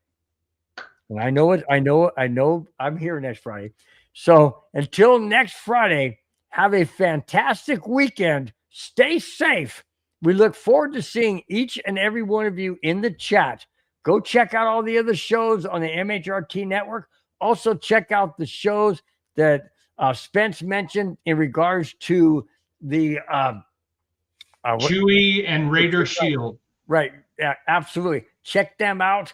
And I know I'm here next Friday. So until next Friday, have a fantastic weekend. Stay safe. We look forward to seeing each and every one of you in the chat. Go check out all the other shows on the MHRT network. Also check out the shows that Spence mentioned in regards to the
Chewy and Raider Shield.
Right. Yeah, absolutely. Check them out.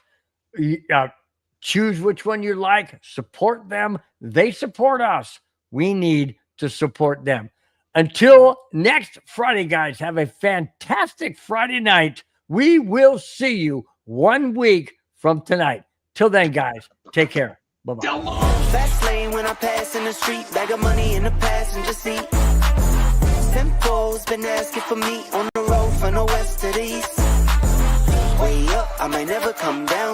Choose which one you like. Support them. They support us. We need to support them. Until next Friday, guys, have a fantastic Friday night. We will see you 1 week from tonight. Till then, guys, take care. Bye-bye.
Fast lane when I pass in the street, bag of money in the passenger seat. Simcoe's been asking for me on the road from the west to the east. Way up, I might never come down.